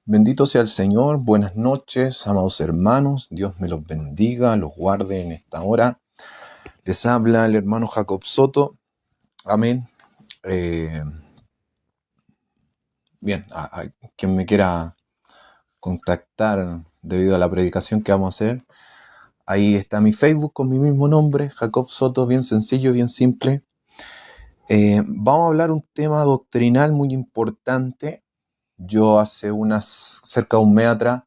Bendito sea el Señor, buenas noches, amados hermanos, Dios me los bendiga, los guarde en esta hora. Les habla el hermano Jacob Soto, amén. Bien, a quien me quiera contactar debido a la predicación que vamos a hacer, ahí está mi Facebook con mi mismo nombre, Jacob Soto, bien sencillo, bien simple. Vamos a hablar un tema doctrinal muy importante. Yo hace cerca de un mes atrás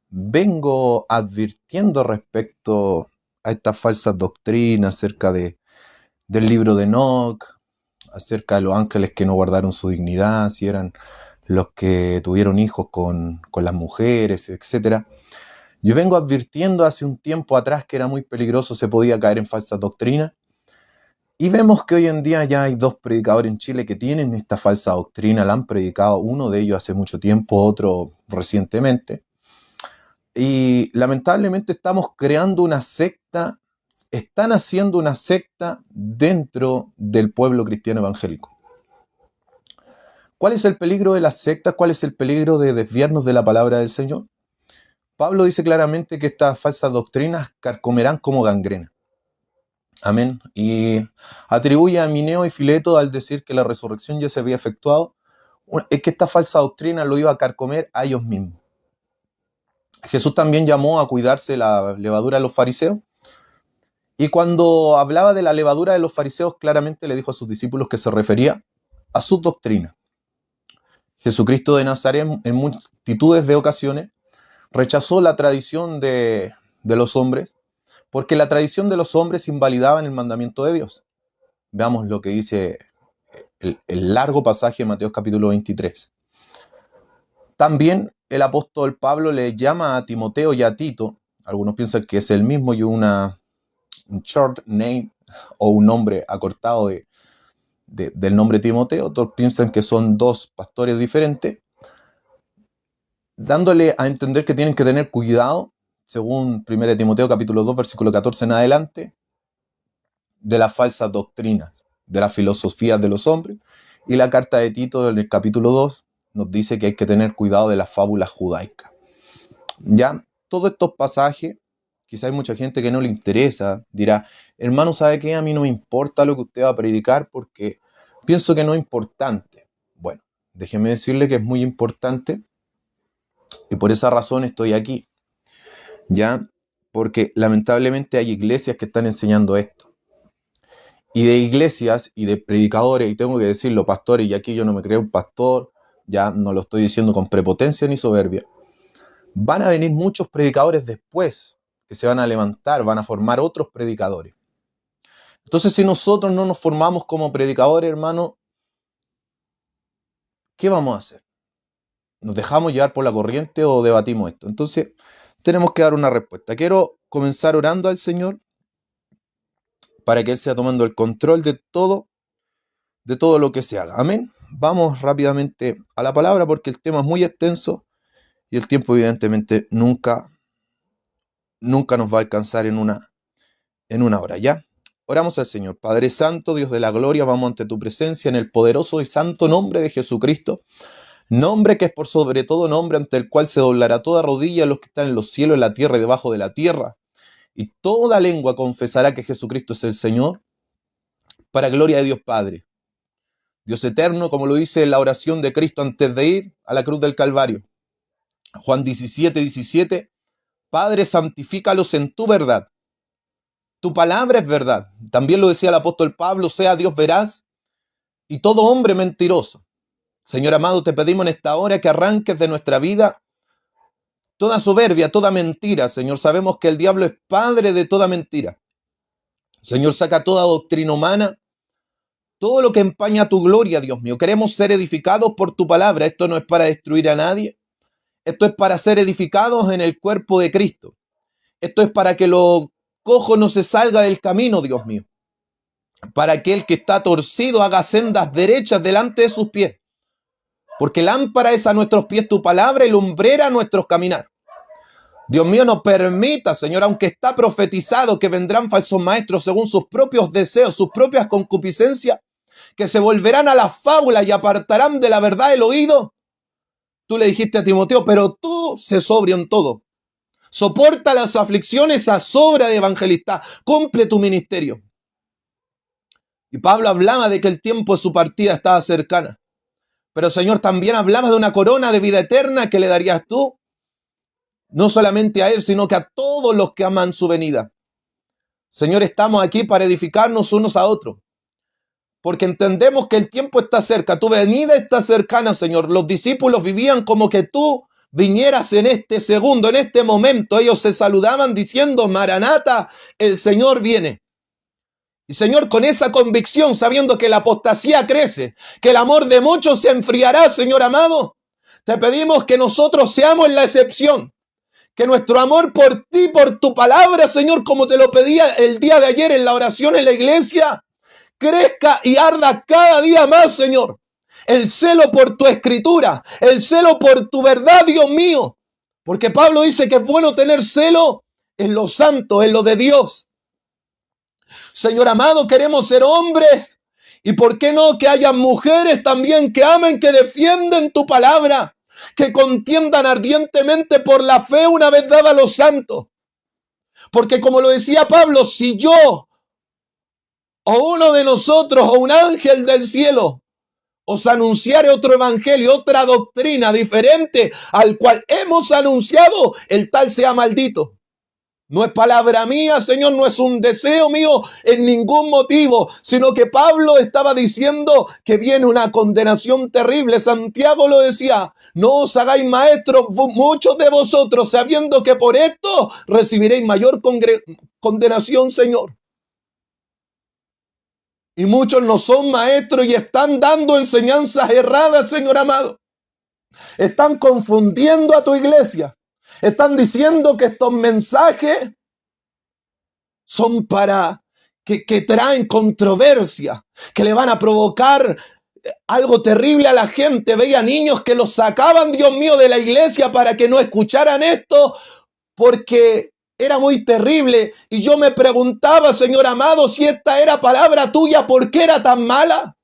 vengo advirtiendo respecto a estas falsas doctrinas acerca del libro de Enoc, acerca de los ángeles que no guardaron su dignidad, si eran los que tuvieron hijos con las mujeres, etc. Yo vengo advirtiendo hace un tiempo atrás que era muy peligroso, se podía caer en falsas doctrinas. Y vemos que hoy en día ya hay dos predicadores en Chile que tienen esta falsa doctrina, la han predicado, uno de ellos hace mucho tiempo, otro recientemente. Y lamentablemente estamos creando una secta, están haciendo una secta dentro del pueblo cristiano evangélico. ¿Cuál es el peligro de las sectas? ¿Cuál es el peligro de desviarnos de la palabra del Señor? Pablo dice claramente que estas falsas doctrinas carcomerán como gangrena. Amén. Y atribuye a Mineo y Fileto al decir que la resurrección ya se había efectuado, es que esta falsa doctrina lo iba a carcomer a ellos mismos. Jesús también llamó a cuidarse la levadura de los fariseos. Y cuando hablaba de la levadura de los fariseos, claramente le dijo a sus discípulos que se refería a sus doctrinas. Jesucristo de Nazaret, en multitudes de ocasiones, rechazó la tradición de los hombres, porque la tradición de los hombres invalidaba el mandamiento de Dios. Veamos lo que dice el largo pasaje de Mateo capítulo 23. También el apóstol Pablo le llama a Timoteo y a Tito, algunos piensan que es el mismo y un short name o un nombre acortado del nombre Timoteo, otros piensan que son dos pastores diferentes, dándole a entender que tienen que tener cuidado, según 1 Timoteo capítulo 2, versículo 14 en adelante, de las falsas doctrinas, de las filosofías de los hombres, y la carta de Tito en el capítulo 2 nos dice que hay que tener cuidado de las fábulas judaicas. Ya, todos estos pasajes, quizá hay mucha gente que no le interesa, dirá, hermano, ¿sabe qué? A mí no me importa lo que usted va a predicar porque pienso que no es importante. Bueno, déjeme decirle que es muy importante y por esa razón estoy aquí. Ya, porque lamentablemente hay iglesias que están enseñando esto. Y de iglesias y de predicadores, y tengo que decirlo, pastores, y aquí yo no me creo un pastor, ya no lo estoy diciendo con prepotencia ni soberbia, van a venir muchos predicadores después que se van a levantar, van a formar otros predicadores. Entonces, si nosotros no nos formamos como predicadores, hermano, ¿qué vamos a hacer? ¿Nos dejamos llevar por la corriente o debatimos esto? Entonces, tenemos que dar una respuesta. Quiero comenzar orando al Señor para que Él sea tomando el control de todo lo que se haga. Amén. Vamos rápidamente a la palabra porque el tema es muy extenso y el tiempo evidentemente nunca nos va a alcanzar en una hora. ¿Ya? Oramos al Señor. Padre Santo, Dios de la gloria, vamos ante tu presencia en el poderoso y santo nombre de Jesucristo. Nombre que es por sobre todo nombre, ante el cual se doblará toda rodilla los que están en los cielos, en la tierra y debajo de la tierra. Y toda lengua confesará que Jesucristo es el Señor, para gloria de Dios Padre. Dios eterno, como lo dice la oración de Cristo antes de ir a la cruz del Calvario. Juan 17:17, Padre, santifícalos en tu verdad. Tu palabra es verdad. También lo decía el apóstol Pablo, sea Dios veraz y todo hombre mentiroso. Señor amado, te pedimos en esta hora que arranques de nuestra vida toda soberbia, toda mentira. Señor, sabemos que el diablo es padre de toda mentira. Señor, saca toda doctrina humana, todo lo que empaña tu gloria, Dios mío. Queremos ser edificados por tu palabra. Esto no es para destruir a nadie. Esto es para ser edificados en el cuerpo de Cristo. Esto es para que lo cojo no se salga del camino, Dios mío. Para que el que está torcido haga sendas derechas delante de sus pies. Porque lámpara es a nuestros pies tu palabra y lumbrera a nuestros caminar. Dios mío, nos permita, Señor, aunque está profetizado que vendrán falsos maestros según sus propios deseos, sus propias concupiscencias, que se volverán a la fábula y apartarán de la verdad el oído. tú le dijiste a Timoteo, pero tú sé sobrio en todo. Soporta las aflicciones a sobra de evangelista. Cumple tu ministerio. Y Pablo hablaba de que el tiempo de su partida estaba cercana. Pero Señor, también hablaba de una corona de vida eterna que le darías tú. No solamente a él, sino que a todos los que aman su venida. Señor, estamos aquí para edificarnos unos a otros. Porque entendemos que el tiempo está cerca. Tu venida está cercana, Señor. Los discípulos vivían como que tú vinieras en este segundo, en este momento. Ellos se saludaban diciendo, Maranata, el Señor viene. Y Señor, con esa convicción, sabiendo que la apostasía crece, que el amor de muchos se enfriará, Señor amado, te pedimos que nosotros seamos la excepción, que nuestro amor por ti, por tu palabra, Señor, como te lo pedía el día de ayer en la oración en la iglesia, crezca y arda cada día más, Señor. El celo por tu escritura, el celo por tu verdad, Dios mío, porque Pablo dice que es bueno tener celo en lo santo, en lo de Dios. Señor amado, queremos ser hombres y por qué no que haya mujeres también que amen, que defienden tu palabra, que contiendan ardientemente por la fe una vez dada a los santos. Porque como lo decía Pablo, si yo o uno de nosotros o un ángel del cielo os anunciare otro evangelio, otra doctrina diferente al cual hemos anunciado, el tal sea maldito. No es palabra mía, Señor, no es un deseo mío en ningún motivo, sino que Pablo estaba diciendo que viene una condenación terrible. Santiago lo decía, no os hagáis maestros muchos de vosotros, sabiendo que por esto recibiréis mayor condenación, Señor. Y muchos no son maestros y están dando enseñanzas erradas, Señor amado. Están confundiendo a tu iglesia. Están diciendo que estos mensajes son para que traen controversia, que le van a provocar algo terrible a la gente. Veía niños que los sacaban, Dios mío, de la iglesia para que no escucharan esto, porque era muy terrible. Y yo me preguntaba, Señor amado, si esta era palabra tuya, ¿por qué era tan mala?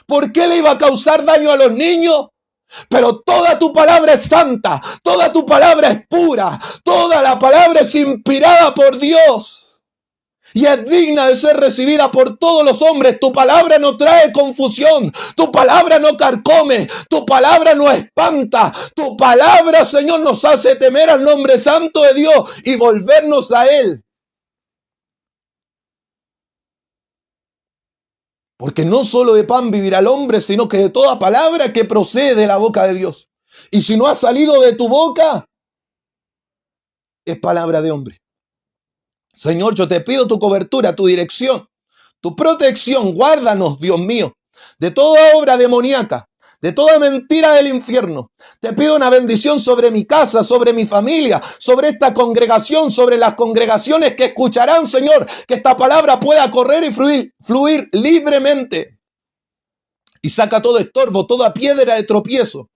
¿Por qué le iba a causar daño a los niños? Pero toda tu palabra es santa, toda tu palabra es pura, toda la palabra es inspirada por Dios y es digna de ser recibida por todos los hombres. Tu palabra no trae confusión, tu palabra no carcome, tu palabra no espanta, tu palabra, Señor, nos hace temer al nombre santo de Dios y volvernos a Él. Porque no solo de pan vivirá el hombre, sino que de toda palabra que procede de la boca de Dios. Y si no ha salido de tu boca, es palabra de hombre. Señor, yo te pido tu cobertura, tu dirección, tu protección. Guárdanos, Dios mío, de toda obra demoníaca, de toda mentira del infierno. Te pido una bendición sobre mi casa, sobre mi familia, sobre esta congregación, sobre las congregaciones que escucharán, Señor, que esta palabra pueda correr y fluir libremente. Y saca todo estorbo, toda piedra de tropiezo.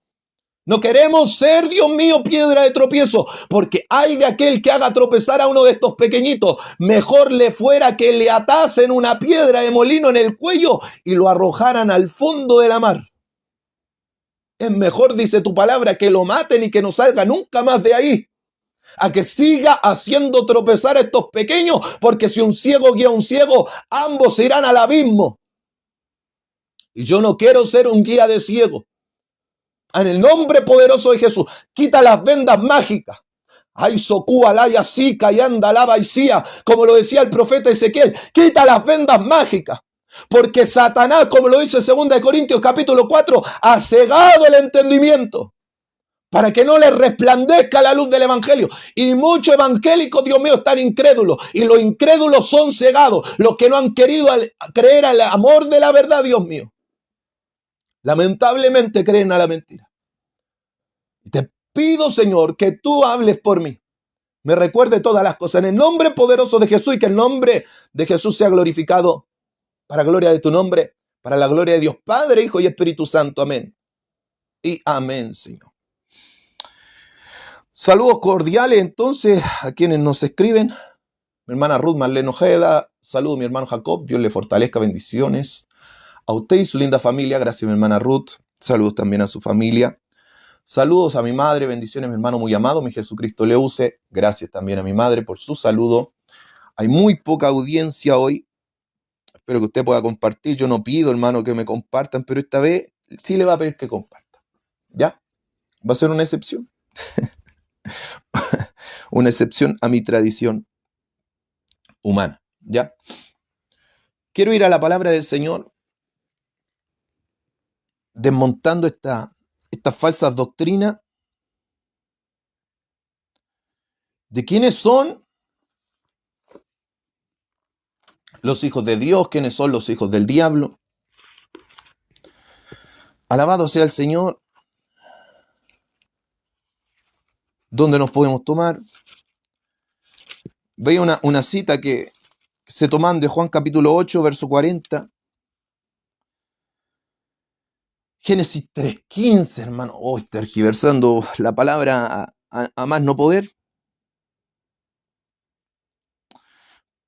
No queremos ser, Dios mío, piedra de tropiezo, porque hay de aquel que haga tropezar a uno de estos pequeñitos. Mejor le fuera que le atasen una piedra de molino en el cuello y lo arrojaran al fondo de la mar. Es mejor, dice tu palabra, que lo maten y que no salga nunca más de ahí, a que siga haciendo tropezar a estos pequeños, porque si un ciego guía a un ciego, ambos se irán al abismo. Y yo no quiero ser un guía de ciego. En el nombre poderoso de Jesús, quita las vendas mágicas. Ay, socú, alaya, sica, y anda, lava y cia, como lo decía el profeta Ezequiel. Quita las vendas mágicas. Porque Satanás, como lo dice 2 Corintios capítulo 4, ha cegado el entendimiento para que no les resplandezca la luz del evangelio. Y muchos evangélicos, Dios mío, están incrédulos. Y los incrédulos son cegados. Los que no han querido creer al amor de la verdad, Dios mío, lamentablemente creen a la mentira. Te pido, Señor, que tú hables por mí. Me recuerde todas las cosas en el nombre poderoso de Jesús y que el nombre de Jesús sea glorificado para gloria de tu nombre, para la gloria de Dios Padre, Hijo y Espíritu Santo. Amén. Y amén, Señor. Saludos cordiales entonces a quienes nos escriben. Mi hermana Ruth Marlene Ojeda. Saludos mi hermano Jacob. Dios le fortalezca. Bendiciones a usted y su linda familia. Gracias mi hermana Ruth. Saludos también a su familia. Saludos a mi madre, bendiciones, mi hermano muy amado, mi Jesucristo le use. Gracias también a mi madre por su saludo. Hay muy poca audiencia hoy. Espero que usted pueda compartir. Yo no pido, hermano, que me compartan, pero esta vez sí le va a pedir que comparta. ¿Ya? Va a ser una excepción. Una excepción a mi tradición humana. ¿Ya? Quiero ir a la palabra del Señor desmontando estas falsas doctrinas de quiénes son los hijos de Dios, quiénes son los hijos del diablo. Alabado sea el Señor. ¿Dónde nos podemos tomar? Veía una cita que se toman de Juan capítulo 8, verso 40. Génesis 3:15, hermano. Tergiversando la palabra a más no poder.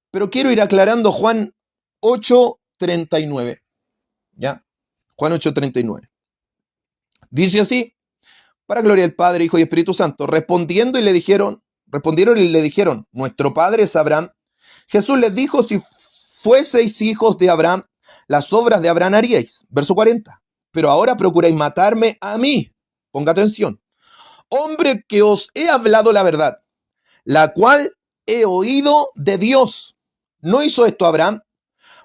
Pero quiero ir aclarando Juan 8:39. ¿Ya? Juan 8:39. Dice así: para gloria del Padre, Hijo y Espíritu Santo. Respondieron y le dijeron, nuestro padre es Abraham. Jesús les dijo, si fueseis hijos de Abraham, las obras de Abraham haríais. Verso 40. Pero ahora procuráis matarme a mí. Ponga atención. Hombre, que os he hablado la verdad, la cual he oído de Dios. ¿No hizo esto Abraham?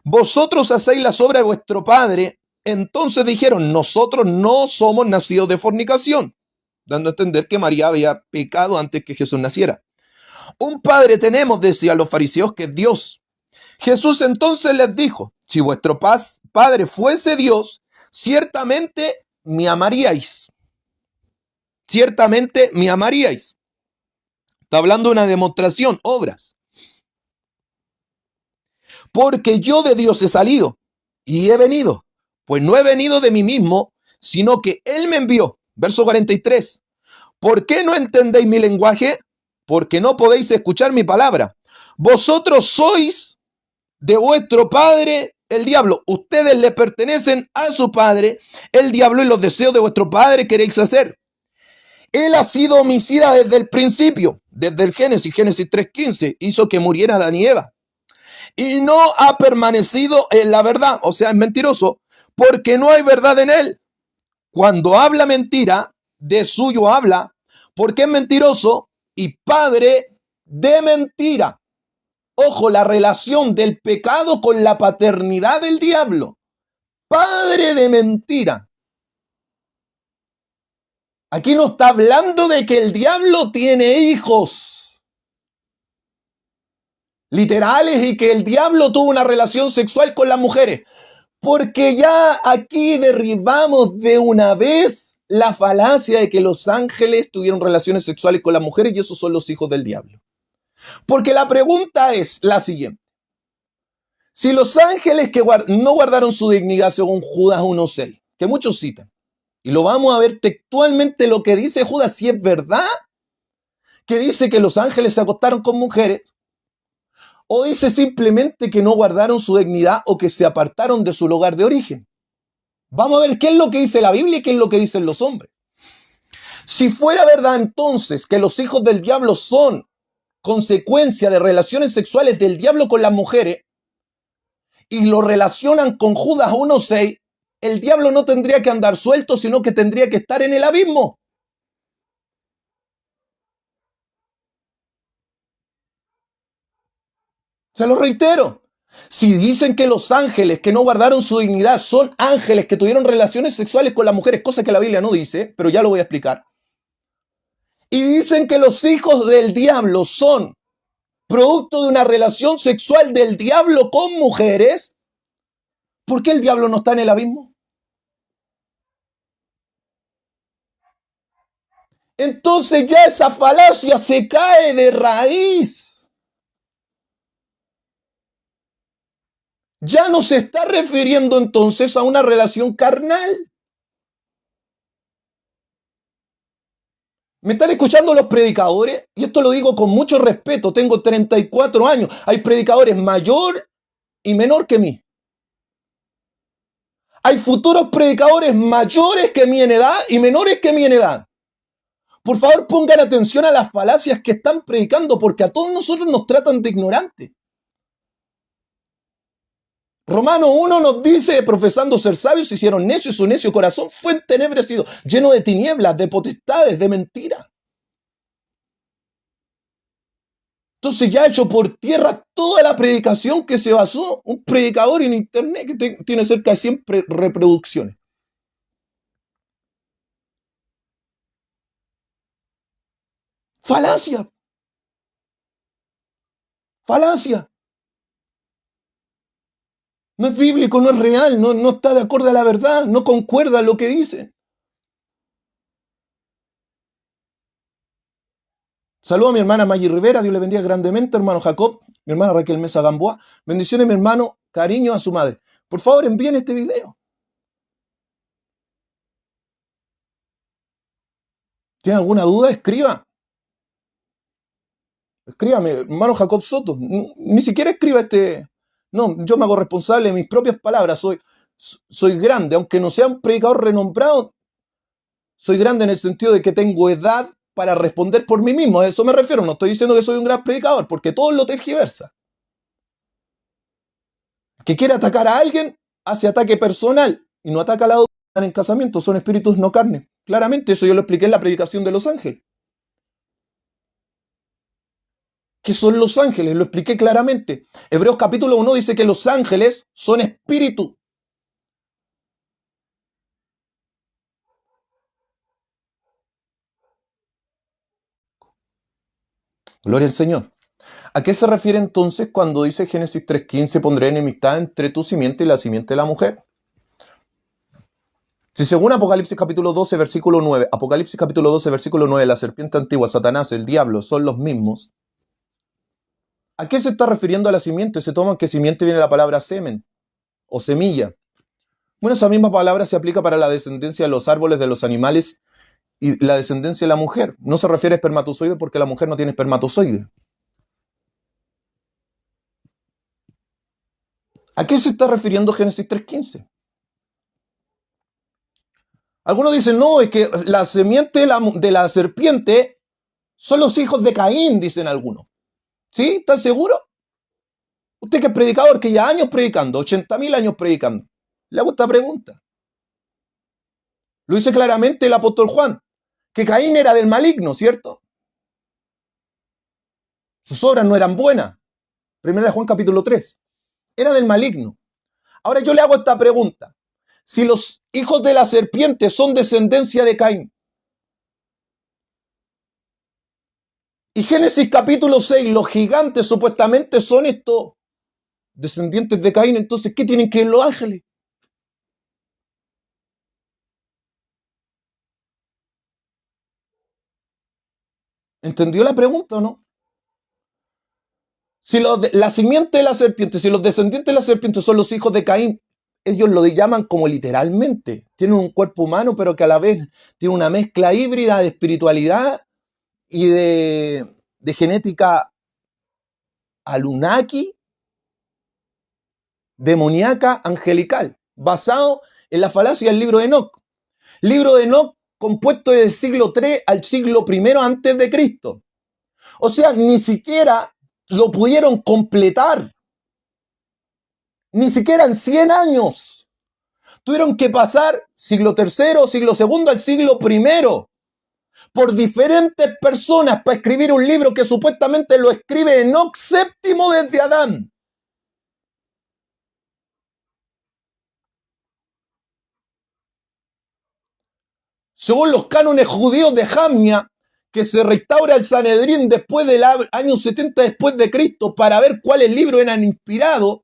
Vosotros hacéis las obras de vuestro padre. Entonces dijeron, nosotros no somos nacidos de fornicación, dando a entender que María había pecado antes que Jesús naciera. Un padre tenemos, decían los fariseos, que es Dios. Jesús entonces les dijo, si vuestro padre fuese Dios, ciertamente me amaríais. Ciertamente me amaríais. Está hablando de una demostración, obras. Porque yo de Dios he salido y he venido, pues no he venido de mí mismo, sino que Él me envió. Verso 43. ¿Por qué no entendéis mi lenguaje? Porque no podéis escuchar mi palabra. Vosotros sois de vuestro padre el diablo. Ustedes le pertenecen a su padre el diablo y los deseos de vuestro padre queréis hacer. Él ha sido homicida desde el principio, desde el Génesis 3:15, hizo que muriera Adán y Eva. Y no ha permanecido en la verdad, o sea, es mentiroso, porque no hay verdad en él. Cuando habla mentira, de suyo habla, porque es mentiroso y padre de mentira. Ojo, la relación del pecado con la paternidad del diablo. Padre de mentira. Aquí no está hablando de que el diablo tiene hijos literales y que el diablo tuvo una relación sexual con las mujeres. Porque ya aquí derribamos de una vez la falacia de que los ángeles tuvieron relaciones sexuales con las mujeres y esos son los hijos del diablo. Porque la pregunta es la siguiente. Si los ángeles que no guardaron su dignidad según Judas 1:6, que muchos citan, y lo vamos a ver textualmente lo que dice Judas, si es verdad que dice que los ángeles se acostaron con mujeres, o dice simplemente que no guardaron su dignidad o que se apartaron de su lugar de origen. Vamos a ver qué es lo que dice la Biblia y qué es lo que dicen los hombres. Si fuera verdad entonces que los hijos del diablo son consecuencia de relaciones sexuales del diablo con las mujeres y lo relacionan con Judas 1:6, el diablo no tendría que andar suelto, sino que tendría que estar en el abismo. Se lo reitero. Si dicen que los ángeles que no guardaron su dignidad son ángeles que tuvieron relaciones sexuales con las mujeres, cosa que la Biblia no dice, pero ya lo voy a explicar. Y dicen que los hijos del diablo son producto de una relación sexual del diablo con mujeres, ¿por qué el diablo no está en el abismo? Entonces ya esa falacia se cae de raíz. Ya no se está refiriendo entonces a una relación carnal. ¿Me están escuchando los predicadores? Y esto lo digo con mucho respeto, tengo 34 años. Hay predicadores mayor y menor que mí. Hay futuros predicadores mayores que mi en edad y menores que mi en edad. Por favor, pongan atención a las falacias que están predicando, porque a todos nosotros nos tratan de ignorantes. Romanos 1 nos dice, profesando ser sabios, se hicieron necios, su necio corazón fue entenebrecido, lleno de tinieblas, de potestades, de mentiras. Entonces ya ha hecho por tierra toda la predicación que se basó un predicador en internet que tiene cerca de 100 reproducciones. Falacia. Falacia. No es bíblico, no es real, no está de acuerdo a la verdad, no concuerda lo que dice. Saludo a mi hermana Maggie Rivera, Dios le bendiga grandemente, hermano Jacob, mi hermana Raquel Mesa Gamboa. Bendiciones, mi hermano, cariño a su madre. Por favor, envíen este video. ¿Tiene alguna duda? Escriba. Escríbame, hermano Jacob Soto. Ni siquiera escriba este. No, yo me hago responsable de mis propias palabras. Soy grande, aunque no sea un predicador renombrado. Soy grande en el sentido de que tengo edad para responder por mí mismo. A eso me refiero. No estoy diciendo que soy un gran predicador, porque todos lo tergiversa. Que quiere atacar a alguien, hace ataque personal y no ataca a la doctrina en casamiento. Son espíritus no carne. Claramente, eso yo lo expliqué en la predicación de los ángeles. ¿Qué son los ángeles? Lo expliqué claramente. Hebreos capítulo 1 dice que los ángeles son espíritus. Gloria al Señor. ¿A qué se refiere entonces cuando dice Génesis 3:15, pondré enemistad entre tu simiente y la simiente de la mujer? Si según Apocalipsis capítulo 12, versículo 9, Apocalipsis capítulo 12, versículo 9, la serpiente antigua, Satanás, el diablo, son los mismos, ¿a qué se está refiriendo a la simiente? Se toma que simiente viene la palabra semen o semilla. Bueno, esa misma palabra se aplica para la descendencia de los árboles, de los animales y la descendencia de la mujer. No se refiere a espermatozoide porque la mujer no tiene espermatozoide. ¿A qué se está refiriendo Génesis 3:15? Algunos dicen, no, es que la simiente de la serpiente son los hijos de Caín, dicen algunos. ¿Sí? ¿Están seguros? Usted que es predicador, que ya años predicando, 80.000 años predicando, le hago esta pregunta. Lo dice claramente el apóstol Juan, que Caín era del maligno, ¿cierto? Sus obras no eran buenas. Primera de Juan capítulo 3. Era del maligno. Ahora yo le hago esta pregunta. Si los hijos de la serpiente son descendencia de Caín, y Génesis capítulo 6, los gigantes supuestamente son estos descendientes de Caín, entonces ¿qué tienen que ver los ángeles? ¿Entendió la pregunta o no? Si la simiente de la serpiente, si los descendientes de la serpiente son los hijos de Caín, ellos lo llaman como literalmente. Tienen un cuerpo humano, pero que a la vez tiene una mezcla híbrida de espiritualidad y de genética Anunnaki, demoníaca, angelical, basado en la falacia del libro de Enoc. Libro de Enoc compuesto del siglo III al siglo I antes de Cristo. O sea, ni siquiera lo pudieron completar. Ni siquiera en 100 años. Tuvieron que pasar siglo III, siglo II al siglo I por diferentes personas para escribir un libro que supuestamente lo escribe Enoc VII desde Adán. Según los cánones judíos de Jamnia, que se restaura el Sanedrín después del año 70 después de Cristo para ver cuáles libros eran inspirados,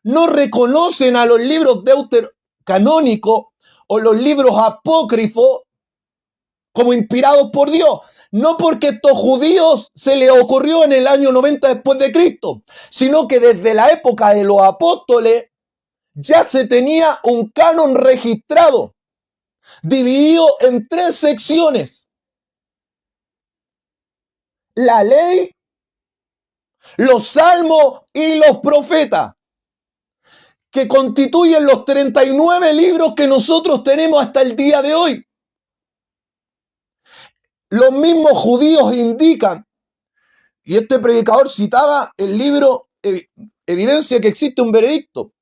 no reconocen a los libros deuterocanónicos o los libros apócrifos como inspirados por Dios. No porque a estos judíos se les ocurrió en el año 90 después de Cristo, sino que desde la época de los apóstoles ya se tenía un canon registrado, dividido en 3 secciones. La ley, los salmos y los profetas, que constituyen los 39 libros que nosotros tenemos hasta el día de hoy. Los mismos judíos indican, y este predicador citaba el libro Evidencia que existe un veredicto.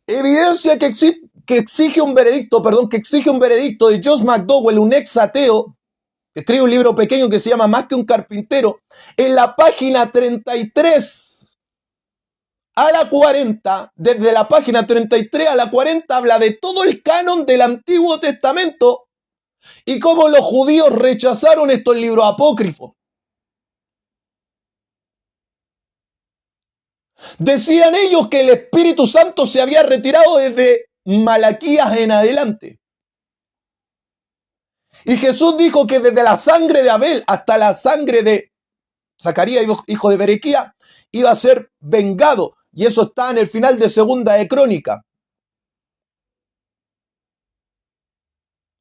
Evidencia que exige un veredicto, de Josh McDowell, un ex ateo, que escribe un libro pequeño que se llama Más que un carpintero. En la página 33 a la 40, desde la página 33 a la 40, habla de todo el canon del Antiguo Testamento y cómo los judíos rechazaron estos libros apócrifos. Decían ellos que el Espíritu Santo se había retirado desde Malaquías en adelante. Y Jesús dijo que desde la sangre de Abel hasta la sangre de Zacarías, hijo de Berequía, iba a ser vengado. Y eso está en el final de Segunda de Crónica.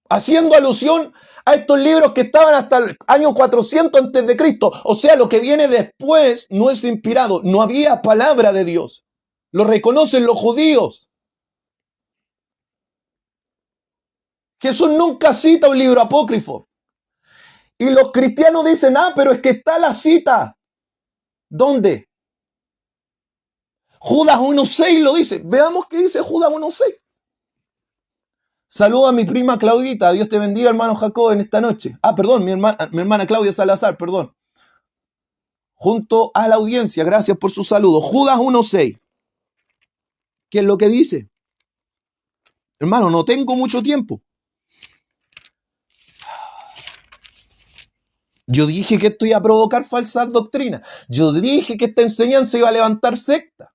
Haciendo alusión a estos libros que estaban hasta el año 400 antes de Cristo. O sea, lo que viene después no es inspirado. No había palabra de Dios. Lo reconocen los judíos. Jesús nunca cita un libro apócrifo. Y los cristianos dicen, pero es que está la cita. ¿Dónde? Judas 1.6 lo dice. Veamos qué dice Judas 1.6. Saludo a mi prima Claudita. Dios te bendiga, hermano Jacob, en esta noche. Perdón, mi hermana Claudia Salazar, perdón. Junto a la audiencia, gracias por su saludo. Judas 1.6. ¿Qué es lo que dice? Hermano, no tengo mucho tiempo. Yo dije que esto iba a provocar falsas doctrinas. Yo dije que esta enseñanza iba a levantar secta.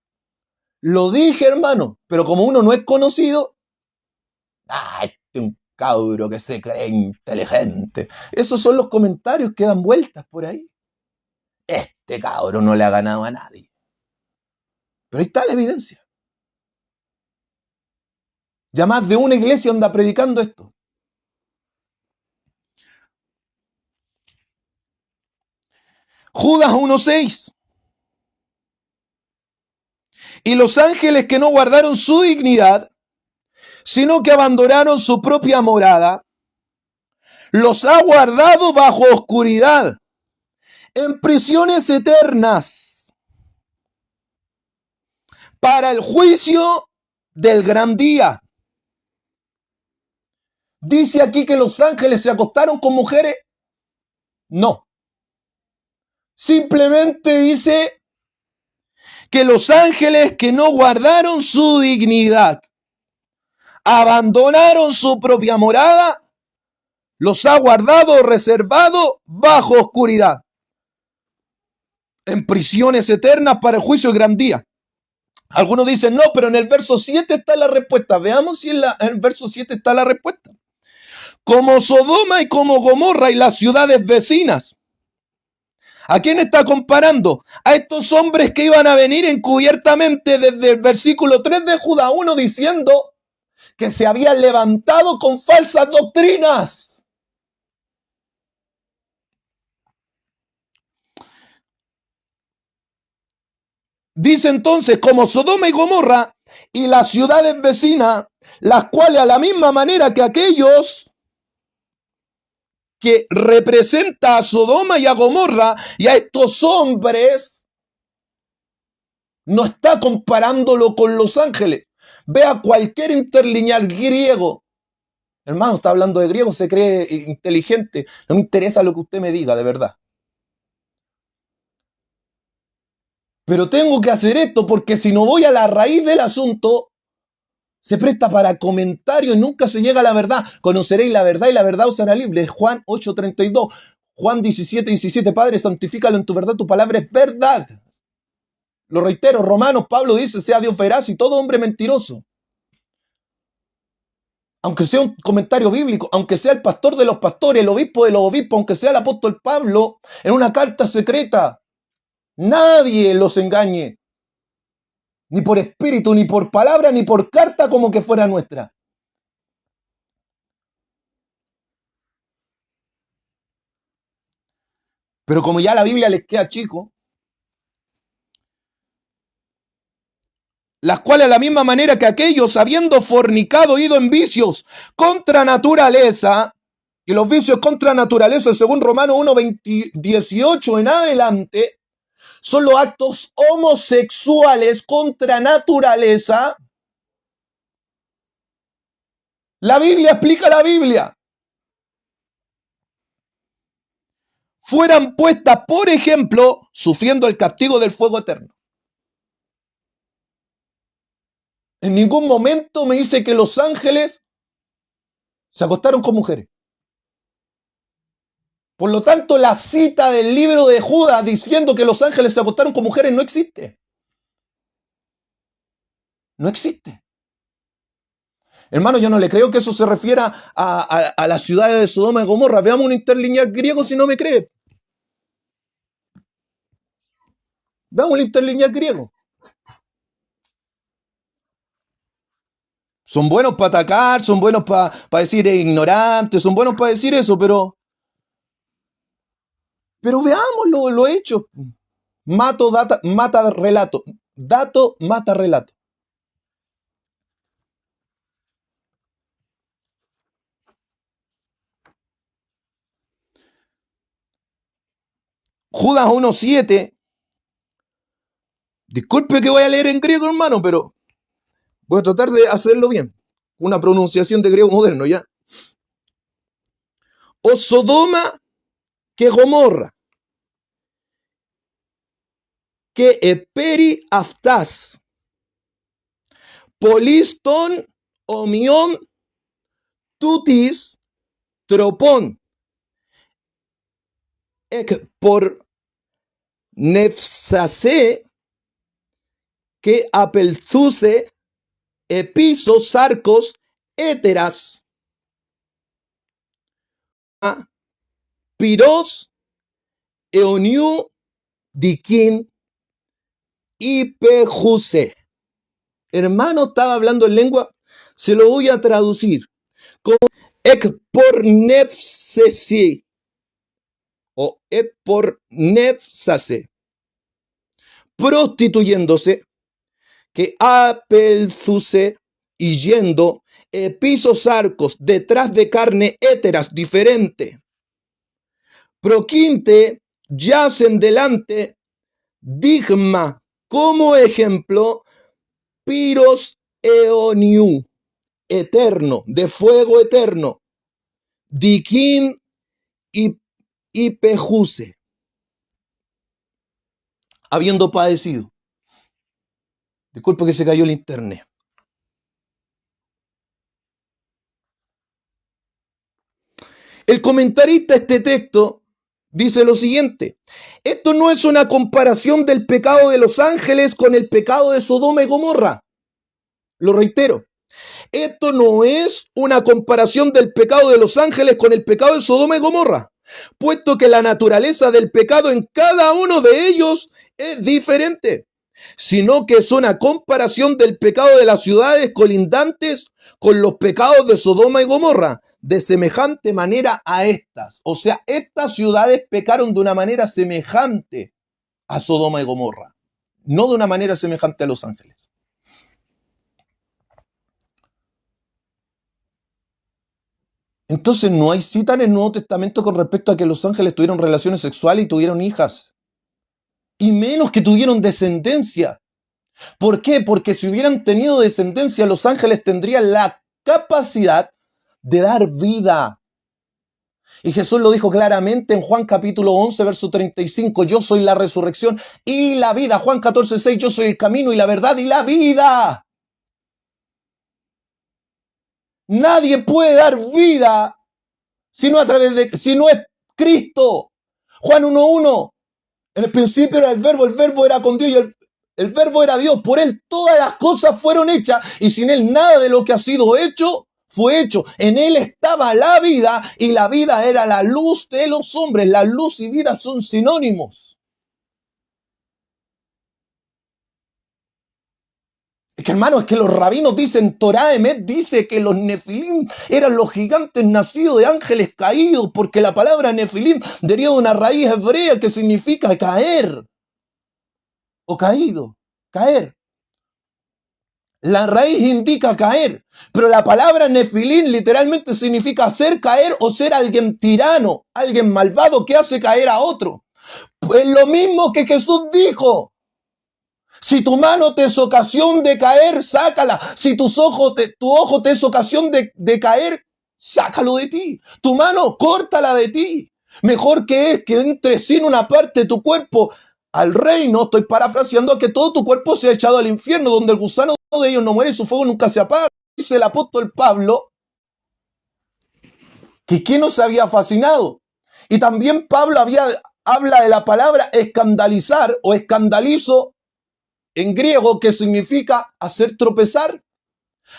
Lo dije, hermano, pero como uno no es conocido, este es un cabro que se cree inteligente. Esos son los comentarios que dan vueltas por ahí. Este cabro no le ha ganado a nadie. Pero ahí está la evidencia. Ya más de una iglesia anda predicando esto. Judas 1.6. Y los ángeles que no guardaron su dignidad, sino que abandonaron su propia morada, los ha guardado bajo oscuridad, en prisiones eternas, para el juicio del gran día. ¿Dice aquí que los ángeles se acostaron con mujeres? No. Simplemente dice que los ángeles que no guardaron su dignidad, abandonaron su propia morada, los ha guardado, reservado bajo oscuridad, en prisiones eternas para el juicio del gran día. Algunos dicen, no, pero en el verso 7 está la respuesta. Veamos si en el verso 7 está la respuesta. Como Sodoma y como Gomorra y las ciudades vecinas. ¿A quién está comparando? A estos hombres que iban a venir encubiertamente desde el versículo 3 de Judas 1 diciendo que se habían levantado con falsas doctrinas. Dice entonces, como Sodoma y Gomorra y las ciudades vecinas, las cuales a la misma manera que aquellos que representa a Sodoma y a Gomorra y a estos hombres, no está comparándolo con los ángeles. Vea cualquier interlineal griego. Hermano, está hablando de griego, se cree inteligente. No me interesa lo que usted me diga, de verdad. Pero tengo que hacer esto porque si no voy a la raíz del asunto, se presta para comentarios y nunca se llega a la verdad. Conoceréis la verdad y la verdad os hará libre. Juan 8:32. Juan 17:17. Padre, santifícalo en tu verdad, tu palabra es verdad. Lo reitero, Romanos, Pablo dice, sea Dios veraz y todo hombre mentiroso. Aunque sea un comentario bíblico, aunque sea el pastor de los pastores, el obispo de los obispos, aunque sea el apóstol Pablo, en una carta secreta, nadie los engañe. Ni por espíritu, ni por palabra, ni por carta como que fuera nuestra. Pero como ya la Biblia les queda chico, las cuales a la misma manera que aquellos, habiendo fornicado, ido en vicios contra naturaleza, Y los vicios contra naturaleza, según Romanos 1, 18 en adelante, son los actos homosexuales contra naturaleza. La Biblia explica la Biblia. Fueran puestas, por ejemplo, sufriendo el castigo del fuego eterno. En ningún momento me dice que los ángeles se acostaron con mujeres. Por lo tanto, la cita del libro de Judas diciendo que los ángeles se acostaron con mujeres no existe. No existe. Hermano, yo no le creo que eso se refiera a las ciudades de Sodoma y Gomorra. Veamos un interlineal griego si no me cree. Veamos un interlineal griego. Son buenos para atacar, son buenos para decir ignorantes, son buenos para decir eso, pero veamos lo hecho. Mata relato. Dato mata relato. Judas 1:7. Disculpe que voy a leer en griego, hermano, pero voy a tratar de hacerlo bien. Una pronunciación de griego moderno, ¿ya? O Sodoma que Gomorra, que eperi aftas, poliston omion tutis tropon, ek por nefsase que apelzuse episos sarcos éteras piros eoniu dikin ipejuse. Hermano, estaba hablando en lengua, se lo voy a traducir como ek por nefsese o ek por nefsase, prostituyéndose, que apelzuse y yendo, pisos arcos detrás de carne éteras diferente, proquinte yacen delante, digma como ejemplo, piros eoniu, eterno, de fuego eterno, dikin y pejuse, habiendo padecido. Disculpe que se cayó el internet. El comentarista de este texto dice lo siguiente: esto no es una comparación del pecado de los ángeles con el pecado de Sodoma y Gomorra. Lo reitero. Esto no es una comparación del pecado de los ángeles con el pecado de Sodoma y Gomorra, puesto que la naturaleza del pecado en cada uno de ellos es diferente, sino que es una comparación del pecado de las ciudades colindantes con los pecados de Sodoma y Gomorra, de semejante manera a estas. O sea, estas ciudades pecaron de una manera semejante a Sodoma y Gomorra, no de una manera semejante a los ángeles. Entonces no hay cita en el Nuevo Testamento con respecto a que los ángeles tuvieron relaciones sexuales y tuvieron hijas. Y menos que tuvieron descendencia. ¿Por qué? Porque si hubieran tenido descendencia, los ángeles tendrían la capacidad de dar vida. Y Jesús lo dijo claramente en Juan capítulo 11, verso 35. Yo soy la resurrección y la vida. Juan 14, 6. Yo soy el camino y la verdad y la vida. Nadie puede dar vida si no es Cristo. Juan 1:1. En el principio era el verbo era con Dios y el verbo era Dios. Por él todas las cosas fueron hechas y sin él nada de lo que ha sido hecho fue hecho. En él estaba la vida y la vida era la luz de los hombres. La luz y vida son sinónimos. Es que hermano, es que los rabinos dicen, Torah Emet dice que los nefilim eran los gigantes nacidos de ángeles caídos, porque la palabra nefilim deriva de una raíz hebrea que significa caer o caído, caer. La raíz indica caer. Pero la palabra nefilín literalmente significa hacer caer o ser alguien tirano, alguien malvado que hace caer a otro. Pues lo mismo que Jesús dijo. Si tu mano te es ocasión de caer, sácala. Si tu ojo te es ocasión de caer, sácalo de ti. Tu mano, córtala de ti. Mejor que es que entre sin una parte de tu cuerpo al reino, estoy parafraseando, a que todo tu cuerpo sea echado al infierno, donde el gusano de ellos no muere y su fuego nunca se apaga. Dice el apóstol Pablo que quién nos había fascinado. Y también Pablo habla de la palabra escandalizar o escandalizo en griego, que significa hacer tropezar.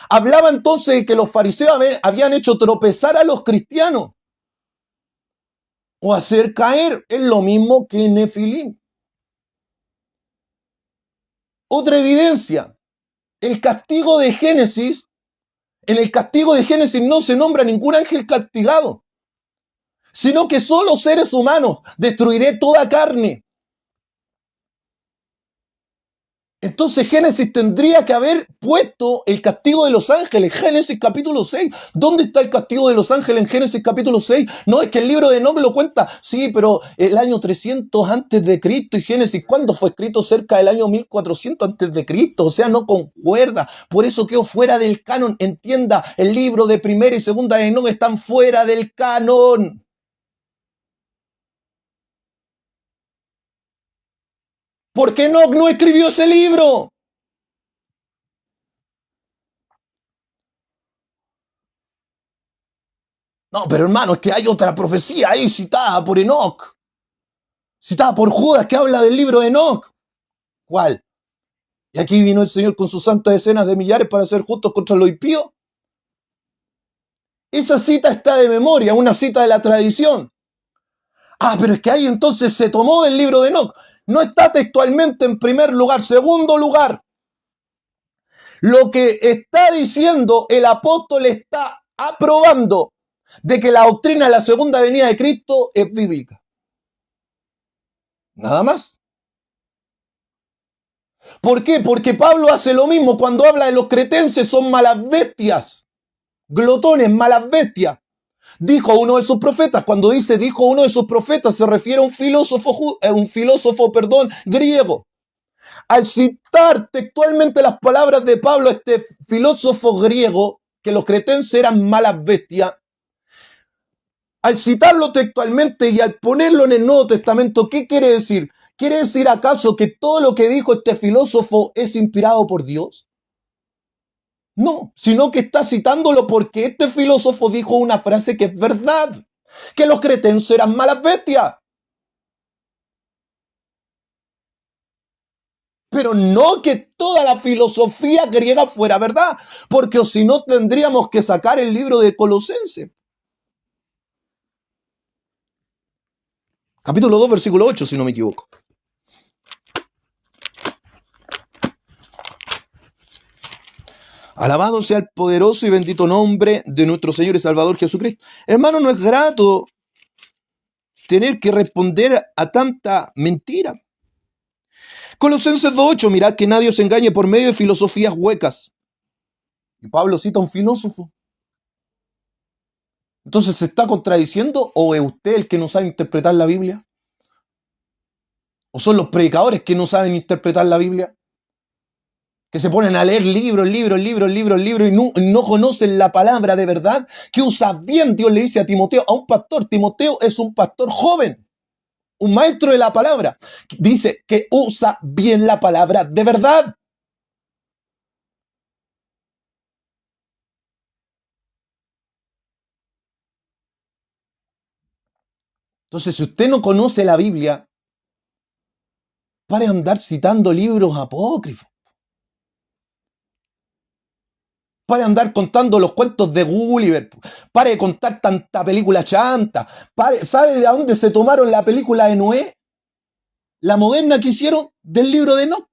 Hablaba entonces de que los fariseos habían hecho tropezar a los cristianos o hacer caer. Es lo mismo que Nefilim. Otra evidencia, el castigo de Génesis. En el castigo de Génesis no se nombra ningún ángel castigado, sino que solo seres humanos. Destruiré toda carne. Entonces Génesis tendría que haber puesto el castigo de los ángeles. Génesis capítulo 6. ¿Dónde está el castigo de los ángeles en Génesis capítulo 6? No, es que el libro de Enoc lo cuenta. Sí, pero el año 300 antes de Cristo. Y Génesis, ¿cuándo fue escrito? Cerca del año 1400 antes de Cristo. O sea, no concuerda. Por eso quedó fuera del canon. Entienda, el libro de primera y segunda de Enoc están fuera del canon. ¿Por qué Enoc no escribió ese libro? No, pero hermano, es que hay otra profecía ahí citada por Enoc, citada por Judas, que habla del libro de Enoc. ¿Cuál? Y aquí vino el Señor con sus santas decenas de millares para ser justos contra los impíos. Esa cita está de memoria, una cita de la tradición. Ah, pero es que ahí entonces se tomó del libro de Enoc. No está textualmente en primer lugar. Segundo lugar, lo que está diciendo el apóstol está aprobando de que la doctrina de la segunda venida de Cristo es bíblica. Nada más. ¿Por qué? Porque Pablo hace lo mismo cuando habla de los cretenses, son malas bestias, glotones, malas bestias. Dijo uno de sus profetas, cuando dice dijo uno de sus profetas, se refiere a un filósofo griego. Al citar textualmente las palabras de Pablo, este filósofo griego, que los cretenses eran malas bestias, al citarlo textualmente y al ponerlo en el Nuevo Testamento, ¿qué quiere decir? ¿Quiere decir acaso que todo lo que dijo este filósofo es inspirado por Dios? No, sino que está citándolo porque este filósofo dijo una frase que es verdad, que los cretenses eran malas bestias. Pero no que toda la filosofía griega fuera verdad, porque si no tendríamos que sacar el libro de Colosenses. Capítulo 2, versículo 8, si no me equivoco. Alabado sea el poderoso y bendito nombre de nuestro Señor y Salvador Jesucristo. Hermano, no es grato tener que responder a tanta mentira. Colosenses 2:8, mirad que nadie os engañe por medio de filosofías huecas. Y Pablo cita a un filósofo. Entonces, ¿se está contradiciendo o es usted el que no sabe interpretar la Biblia? ¿O son los predicadores que no saben interpretar la Biblia? Que se ponen a leer libros y no conocen la palabra de verdad, que usa bien. Dios le dice a Timoteo, a un pastor. Timoteo es un pastor joven, un maestro de la palabra. Dice que usa bien la palabra de verdad. Entonces, si usted no conoce la Biblia, pare de andar citando libros apócrifos. Pare de andar contando los cuentos de Gulliver. Pare de contar tanta película chanta. ¿Sabe de dónde se tomaron la película de Noé? La moderna que hicieron del libro de Enoc.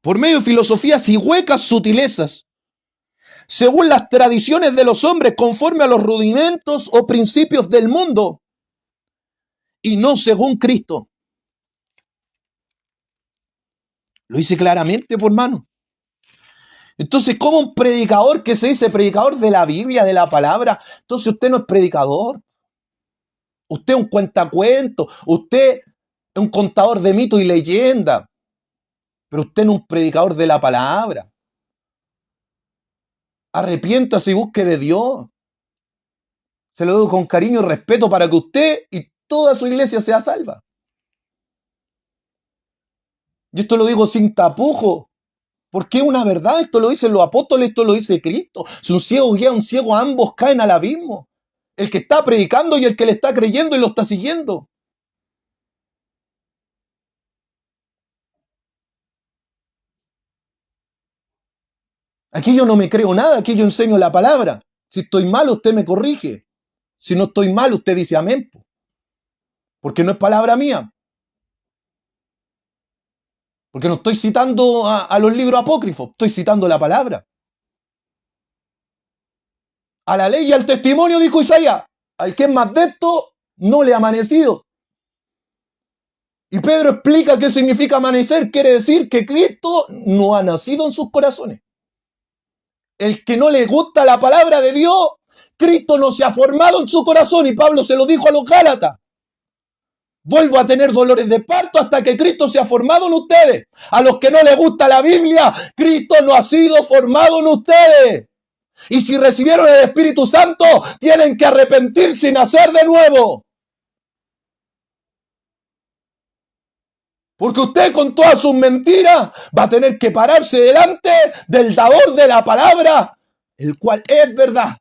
Por medio de filosofías y huecas sutilezas, según las tradiciones de los hombres, conforme a los rudimentos o principios del mundo, y no según Cristo. Lo dice claramente, por hermano. Entonces, ¿cómo un predicador que se dice predicador de la Biblia, de la palabra? Entonces usted no es predicador. Usted es un cuentacuentos. Usted es un contador de mitos y leyendas. Pero usted no es un predicador de la palabra. Arrepiéntase y busque de Dios. Se lo doy con cariño y respeto para que usted y toda su iglesia sea salva. Y esto lo digo sin tapujo. Porque es una verdad, esto lo dicen los apóstoles, esto lo dice Cristo. Si un ciego guía a un ciego, ambos caen al abismo. El que está predicando y el que le está creyendo y lo está siguiendo. Aquí yo no me creo nada, aquí yo enseño la palabra. Si estoy mal, usted me corrige. Si no estoy mal, usted dice amén. Porque no es palabra mía. Porque no estoy citando a los libros apócrifos, estoy citando la palabra. A la ley y al testimonio, dijo Isaías, al que es más de esto, no le ha amanecido. Y Pedro explica qué significa amanecer. Quiere decir que Cristo no ha nacido en sus corazones. El que no le gusta la palabra de Dios, Cristo no se ha formado en su corazón. Y Pablo se lo dijo a los Gálatas. Vuelvo a tener dolores de parto hasta que Cristo se ha formado en ustedes. A los que no les gusta la Biblia, Cristo no ha sido formado en ustedes. Y si recibieron el Espíritu Santo, tienen que arrepentirse y nacer de nuevo. Porque usted con todas sus mentiras va a tener que pararse delante del dador de la palabra, el cual es verdad.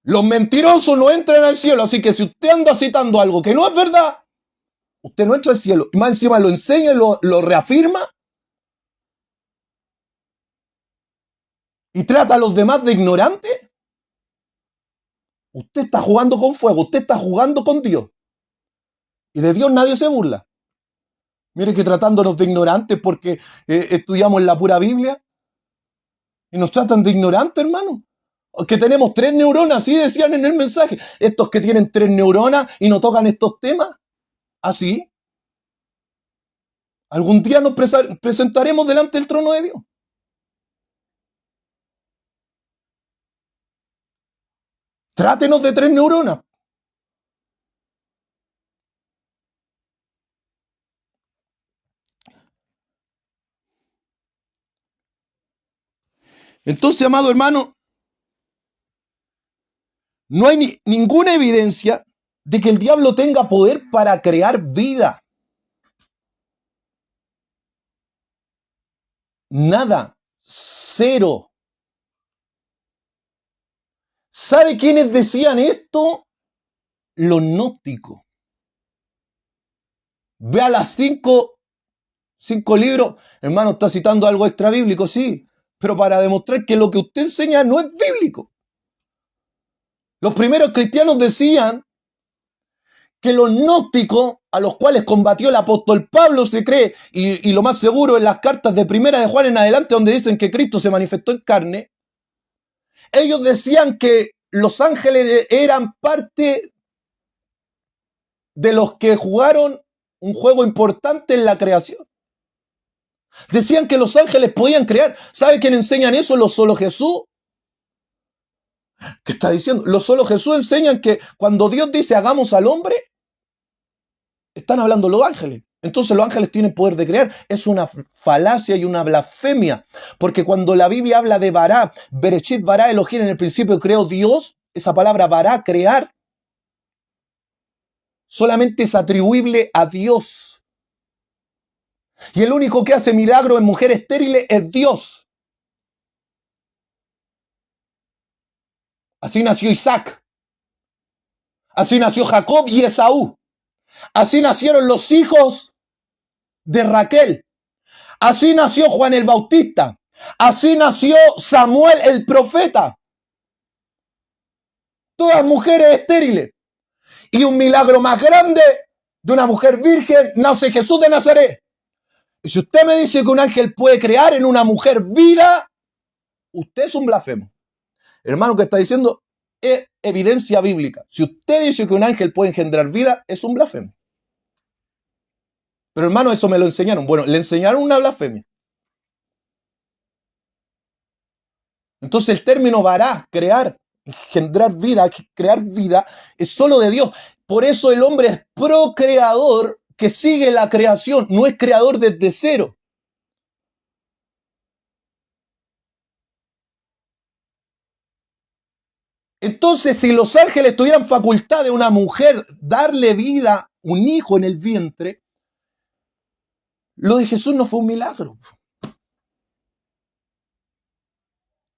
Los mentirosos no entran al cielo, así que si usted anda citando algo que no es verdad, usted no entra al cielo. Y más encima lo enseña y lo reafirma. Y trata a los demás de ignorantes. Usted está jugando con fuego, usted está jugando con Dios. Y de Dios nadie se burla. Mire que tratándonos de ignorantes porque estudiamos la pura Biblia. Y nos tratan de ignorantes, hermano. Que tenemos 3 neuronas, así decían en el mensaje. Estos que tienen 3 neuronas y no tocan estos temas. Así. Algún día nos presentaremos delante del trono de Dios. Trátenos de 3 neuronas. Entonces, amado hermano, no hay ninguna evidencia de que el diablo tenga poder para crear vida. Nada. Cero. ¿Sabe quiénes decían esto? Los gnósticos. Vea las 5 libros. Hermano, está citando algo extra bíblico, sí. Pero para demostrar que lo que usted enseña no es bíblico. Los primeros cristianos decían que los gnósticos, a los cuales combatió el apóstol Pablo, se cree, y lo más seguro en las cartas de Primera de Juan en adelante, donde dicen que Cristo se manifestó en carne, ellos decían que los ángeles eran parte de los que jugaron un juego importante en la creación. Decían que los ángeles podían crear. ¿Sabe quién enseñan eso? Los solo Jesús. ¿Qué está diciendo? Los solo Jesús enseñan que cuando Dios dice hagamos al hombre, están hablando los ángeles. Entonces los ángeles tienen poder de crear. Es una falacia y una blasfemia. Porque cuando la Biblia habla de Bará, Bereshit Bará Elohim, en el principio creó Dios, esa palabra Bará, crear, solamente es atribuible a Dios. Y el único que hace milagros en mujeres estériles es Dios. Así nació Isaac. Así nació Jacob y Esaú. Así nacieron los hijos de Raquel. Así nació Juan el Bautista. Así nació Samuel el profeta. Todas mujeres estériles. Y un milagro más grande de una mujer virgen nace Jesús de Nazaret. Y si usted me dice que un ángel puede crear en una mujer vida, usted es un blasfemo. Hermano, ¿qué está diciendo? es evidencia bíblica. Si usted dice que un ángel puede engendrar vida, es un blasfemo. Pero hermano, eso me lo enseñaron. Bueno, le enseñaron una blasfemia. Entonces el término vará, crear, engendrar vida, crear vida, es solo de Dios. Por eso el hombre es procreador que sigue la creación, no es creador desde cero. Entonces, si los ángeles tuvieran facultad de una mujer darle vida, un hijo en el vientre, lo de Jesús no fue un milagro.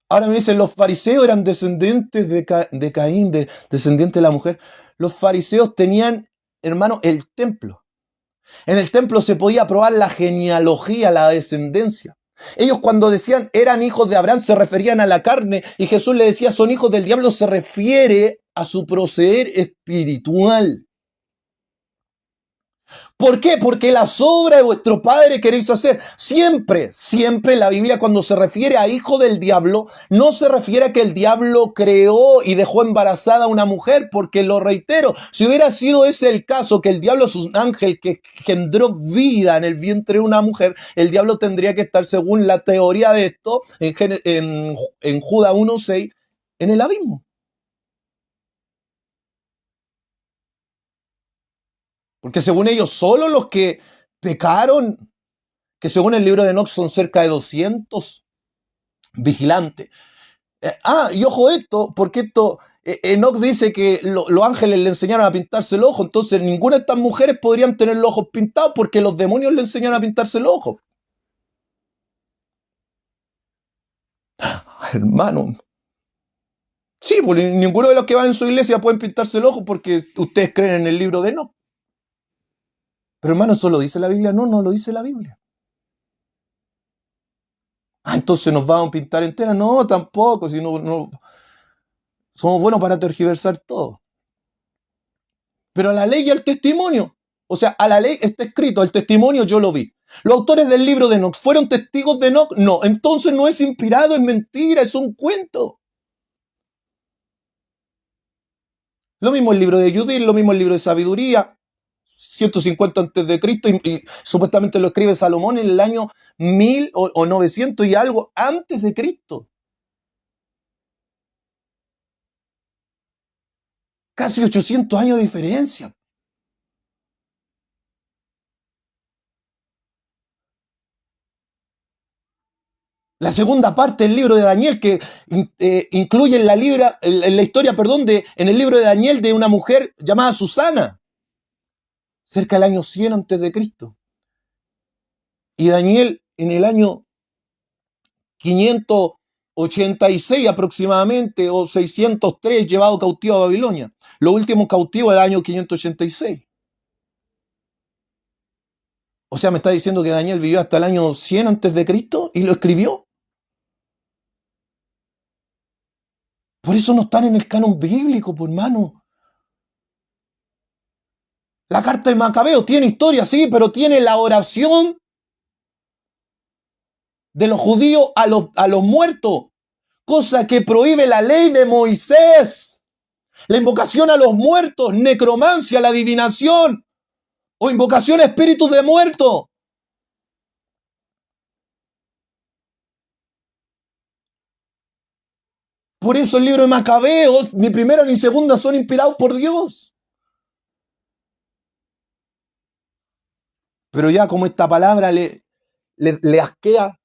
Ahora me dicen, los fariseos eran descendientes de Caín, descendientes de la mujer. Los fariseos tenían, hermano, el templo. En el templo se podía probar la genealogía, la descendencia. Ellos cuando decían eran hijos de Abraham se referían a la carne y Jesús le decía son hijos del diablo, se refiere a su proceder espiritual. ¿Por qué? Porque las obras de vuestro Padre queréis hacer. Siempre, siempre la Biblia cuando se refiere a hijo del diablo, no se refiere a que el diablo creó y dejó embarazada a una mujer, porque lo reitero, si hubiera sido ese el caso, que el diablo es un ángel que engendró vida en el vientre de una mujer, el diablo tendría que estar, según la teoría de esto, en Judas 1:6, en el abismo. Porque según ellos, solo los que pecaron, que según el libro de Enoch son cerca de 200 vigilantes. Y ojo esto, porque Enoch dice que los ángeles le enseñaron a pintarse el ojo, entonces ninguna de estas mujeres podrían tener los ojos pintados porque los demonios le enseñaron a pintarse el ojo. Hermano. Sí, pues ninguno de los que van en su iglesia pueden pintarse el ojo porque ustedes creen en el libro de Enoch. Pero hermano, ¿eso lo dice la Biblia? No, no lo dice la Biblia. Entonces nos vamos a pintar entera. No, tampoco, si no somos buenos para tergiversar todo. Pero a la ley y al testimonio. O sea, a la ley está escrito, el testimonio yo lo vi. ¿Los autores del libro de Enoch fueron testigos de Enoch? No, entonces no es inspirado, es mentira, es un cuento. Lo mismo el libro de Judith, lo mismo el libro de Sabiduría, 150 antes de Cristo, y supuestamente lo escribe Salomón en el año 1000 o 900 y algo antes de Cristo. Casi 800 años de diferencia. La segunda parte del libro de Daniel, que incluye en la historia, en el libro de Daniel de una mujer llamada Susana, cerca del año 100 antes de Cristo. Y Daniel en el año 586 aproximadamente, o 603, llevado cautivo a Babilonia. Lo último cautivo el año 586. O sea, me está diciendo que Daniel vivió hasta el año 100 antes de Cristo y lo escribió. Por eso no están en el canon bíblico, por hermano. La carta de Macabeo tiene historia, sí, pero tiene la oración de los judíos a los muertos, cosa que prohíbe la ley de Moisés. La invocación a los muertos, necromancia, la adivinación o invocación a espíritus de muertos. Por eso el libro de Macabeos, ni primera ni segunda, son inspirados por Dios. Pero ya como esta palabra le asquea.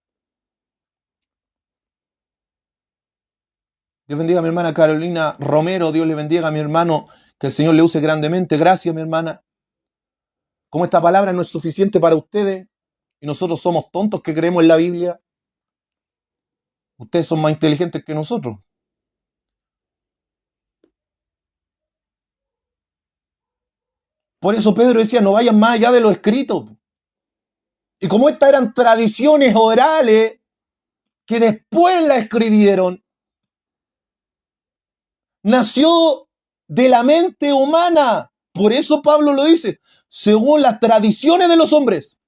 Dios bendiga a mi hermana Carolina Romero, Dios le bendiga a mi hermano, que el Señor le use grandemente. Gracias, mi hermana. Como esta palabra no es suficiente para ustedes y nosotros somos tontos que creemos en la Biblia, ustedes son más inteligentes que nosotros. Por eso Pedro decía, no vayan más allá de lo escrito. Y como estas eran tradiciones orales que después la escribieron, nació de la mente humana. Por eso Pablo lo dice, según las tradiciones de los hombres,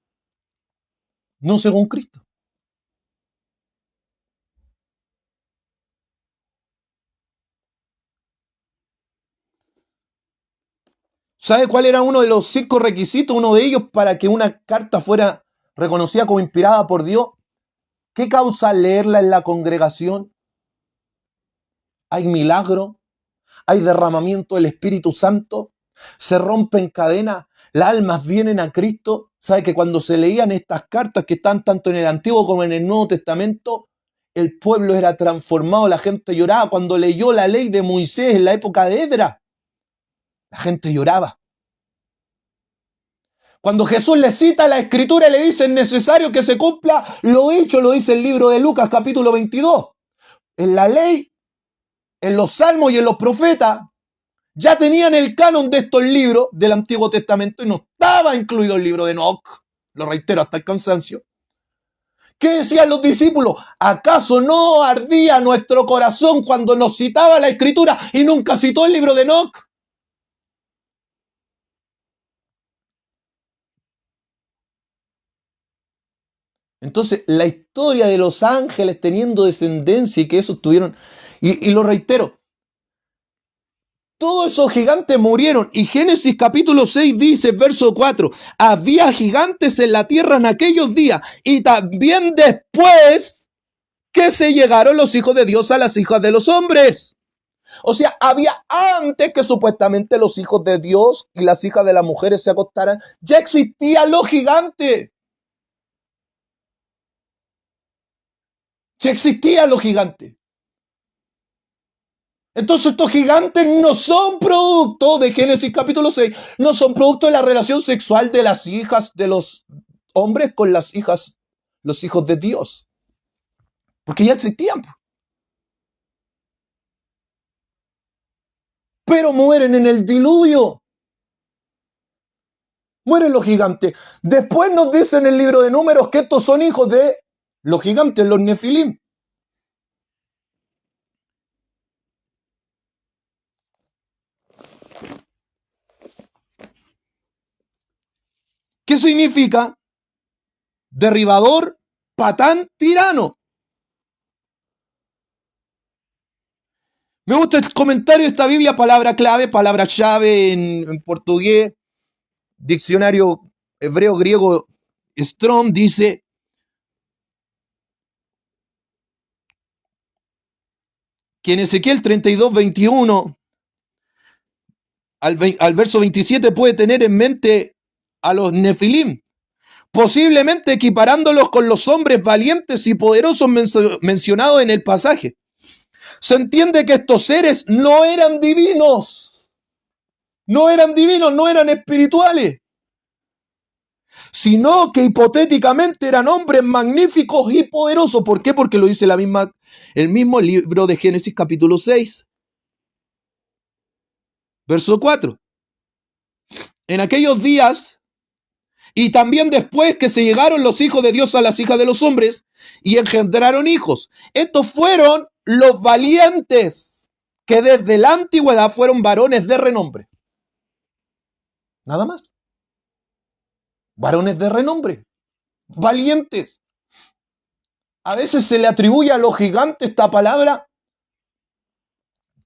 no según Cristo. ¿Sabe cuál era uno de los 5 requisitos, uno de ellos, para que una carta fuera reconocida como inspirada por Dios? ¿Qué causa leerla en la congregación? ¿Hay milagro? ¿Hay derramamiento del Espíritu Santo? ¿Se rompen cadenas? ¿Las almas vienen a Cristo? ¿Sabe que cuando se leían estas cartas que están tanto en el Antiguo como en el Nuevo Testamento, el pueblo era transformado, la gente lloraba? Cuando leyó la ley de Moisés en la época de Esdras, la gente lloraba. Cuando Jesús le cita la Escritura y le dice es necesario que se cumpla lo dicho, lo dice el libro de Lucas capítulo 22. En la ley, en los salmos y en los profetas, ya tenían el canon de estos libros del Antiguo Testamento y no estaba incluido el libro de Enoc. Lo reitero hasta el cansancio. ¿Qué decían los discípulos? ¿Acaso no ardía nuestro corazón cuando nos citaba la Escritura y nunca citó el libro de Enoc? Entonces, la historia de los ángeles teniendo descendencia y que esos tuvieron, y lo reitero, todos esos gigantes murieron. Y Génesis capítulo 6 dice, verso 4, había gigantes en la tierra en aquellos días y también después que se llegaron los hijos de Dios a las hijas de los hombres. O sea, había antes que supuestamente los hijos de Dios y las hijas de las mujeres se acostaran, ya existían los gigantes. Ya existían los gigantes. Entonces estos gigantes no son producto de Génesis capítulo 6, no son producto de la relación sexual de las hijas de los hombres con las hijas, los hijos de Dios. Porque ya existían. Pero mueren en el diluvio. Mueren los gigantes. Después nos dice en el libro de Números que estos son hijos de los gigantes, los nefilim. ¿Qué significa? Derribador, patán, tirano. Me gusta el comentario de esta Biblia, palabra clave, palabra llave en portugués, diccionario hebreo griego Strong dice que en Ezequiel 32, 21 al verso 27 puede tener en mente a los nefilim, posiblemente equiparándolos con los hombres valientes y poderosos mencionados en el pasaje. Se entiende que estos seres no eran divinos, no eran espirituales, sino que hipotéticamente eran hombres magníficos y poderosos. ¿Por qué? Porque lo dice el mismo libro de Génesis capítulo 6, verso 4. En aquellos días, y también después que se llegaron los hijos de Dios a las hijas de los hombres y engendraron hijos. Estos fueron los valientes que desde la antigüedad fueron varones de renombre. Nada más. Varones de renombre. Valientes. A veces se le atribuye a los gigantes esta palabra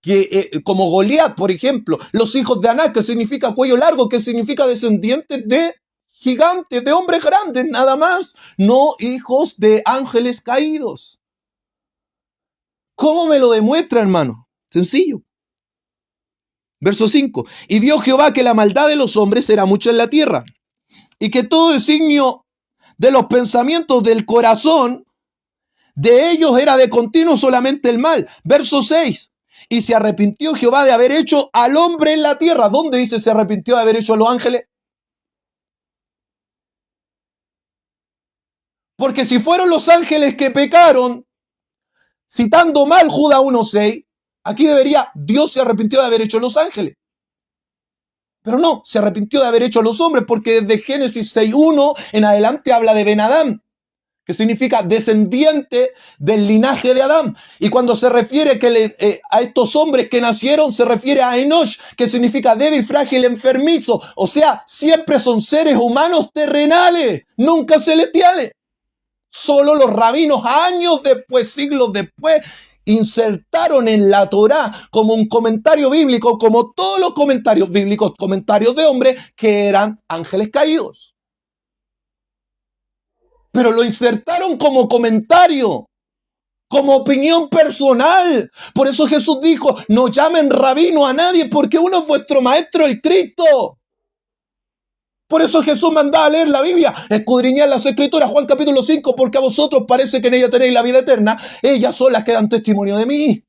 que, como Goliat, por ejemplo, los hijos de Aná, que significa cuello largo, que significa descendientes de gigantes, de hombres grandes, nada más, no hijos de ángeles caídos. ¿Cómo me lo demuestra, hermano? Sencillo. Verso 5. Y vio Jehová que la maldad de los hombres era mucha en la tierra, y que todo designio de los pensamientos del corazón de ellos era de continuo solamente el mal. Verso 6. Y se arrepintió Jehová de haber hecho al hombre en la tierra. ¿Dónde dice se arrepintió de haber hecho a los ángeles? Porque si fueron los ángeles que pecaron, citando mal Judas 1:6, aquí debería Dios se arrepintió de haber hecho los ángeles. Pero no, se arrepintió de haber hecho los hombres, porque desde Génesis 6:1 en adelante habla de Ben Adán, que significa descendiente del linaje de Adán. Y cuando se refiere a estos hombres que nacieron, se refiere a Enoch, que significa débil, frágil, enfermizo. O sea, siempre son seres humanos terrenales, nunca celestiales. Solo los rabinos, años después, siglos después, insertaron en la Torá como un comentario bíblico, como todos los comentarios bíblicos, comentarios de hombres que eran ángeles caídos. Pero lo insertaron como comentario, como opinión personal. Por eso Jesús dijo, no llamen rabino a nadie, porque uno es vuestro maestro, el Cristo. Por eso Jesús mandaba a leer la Biblia, escudriñar las Escrituras, Juan capítulo 5, porque a vosotros parece que en ella tenéis la vida eterna. Ellas son las que dan testimonio de mí.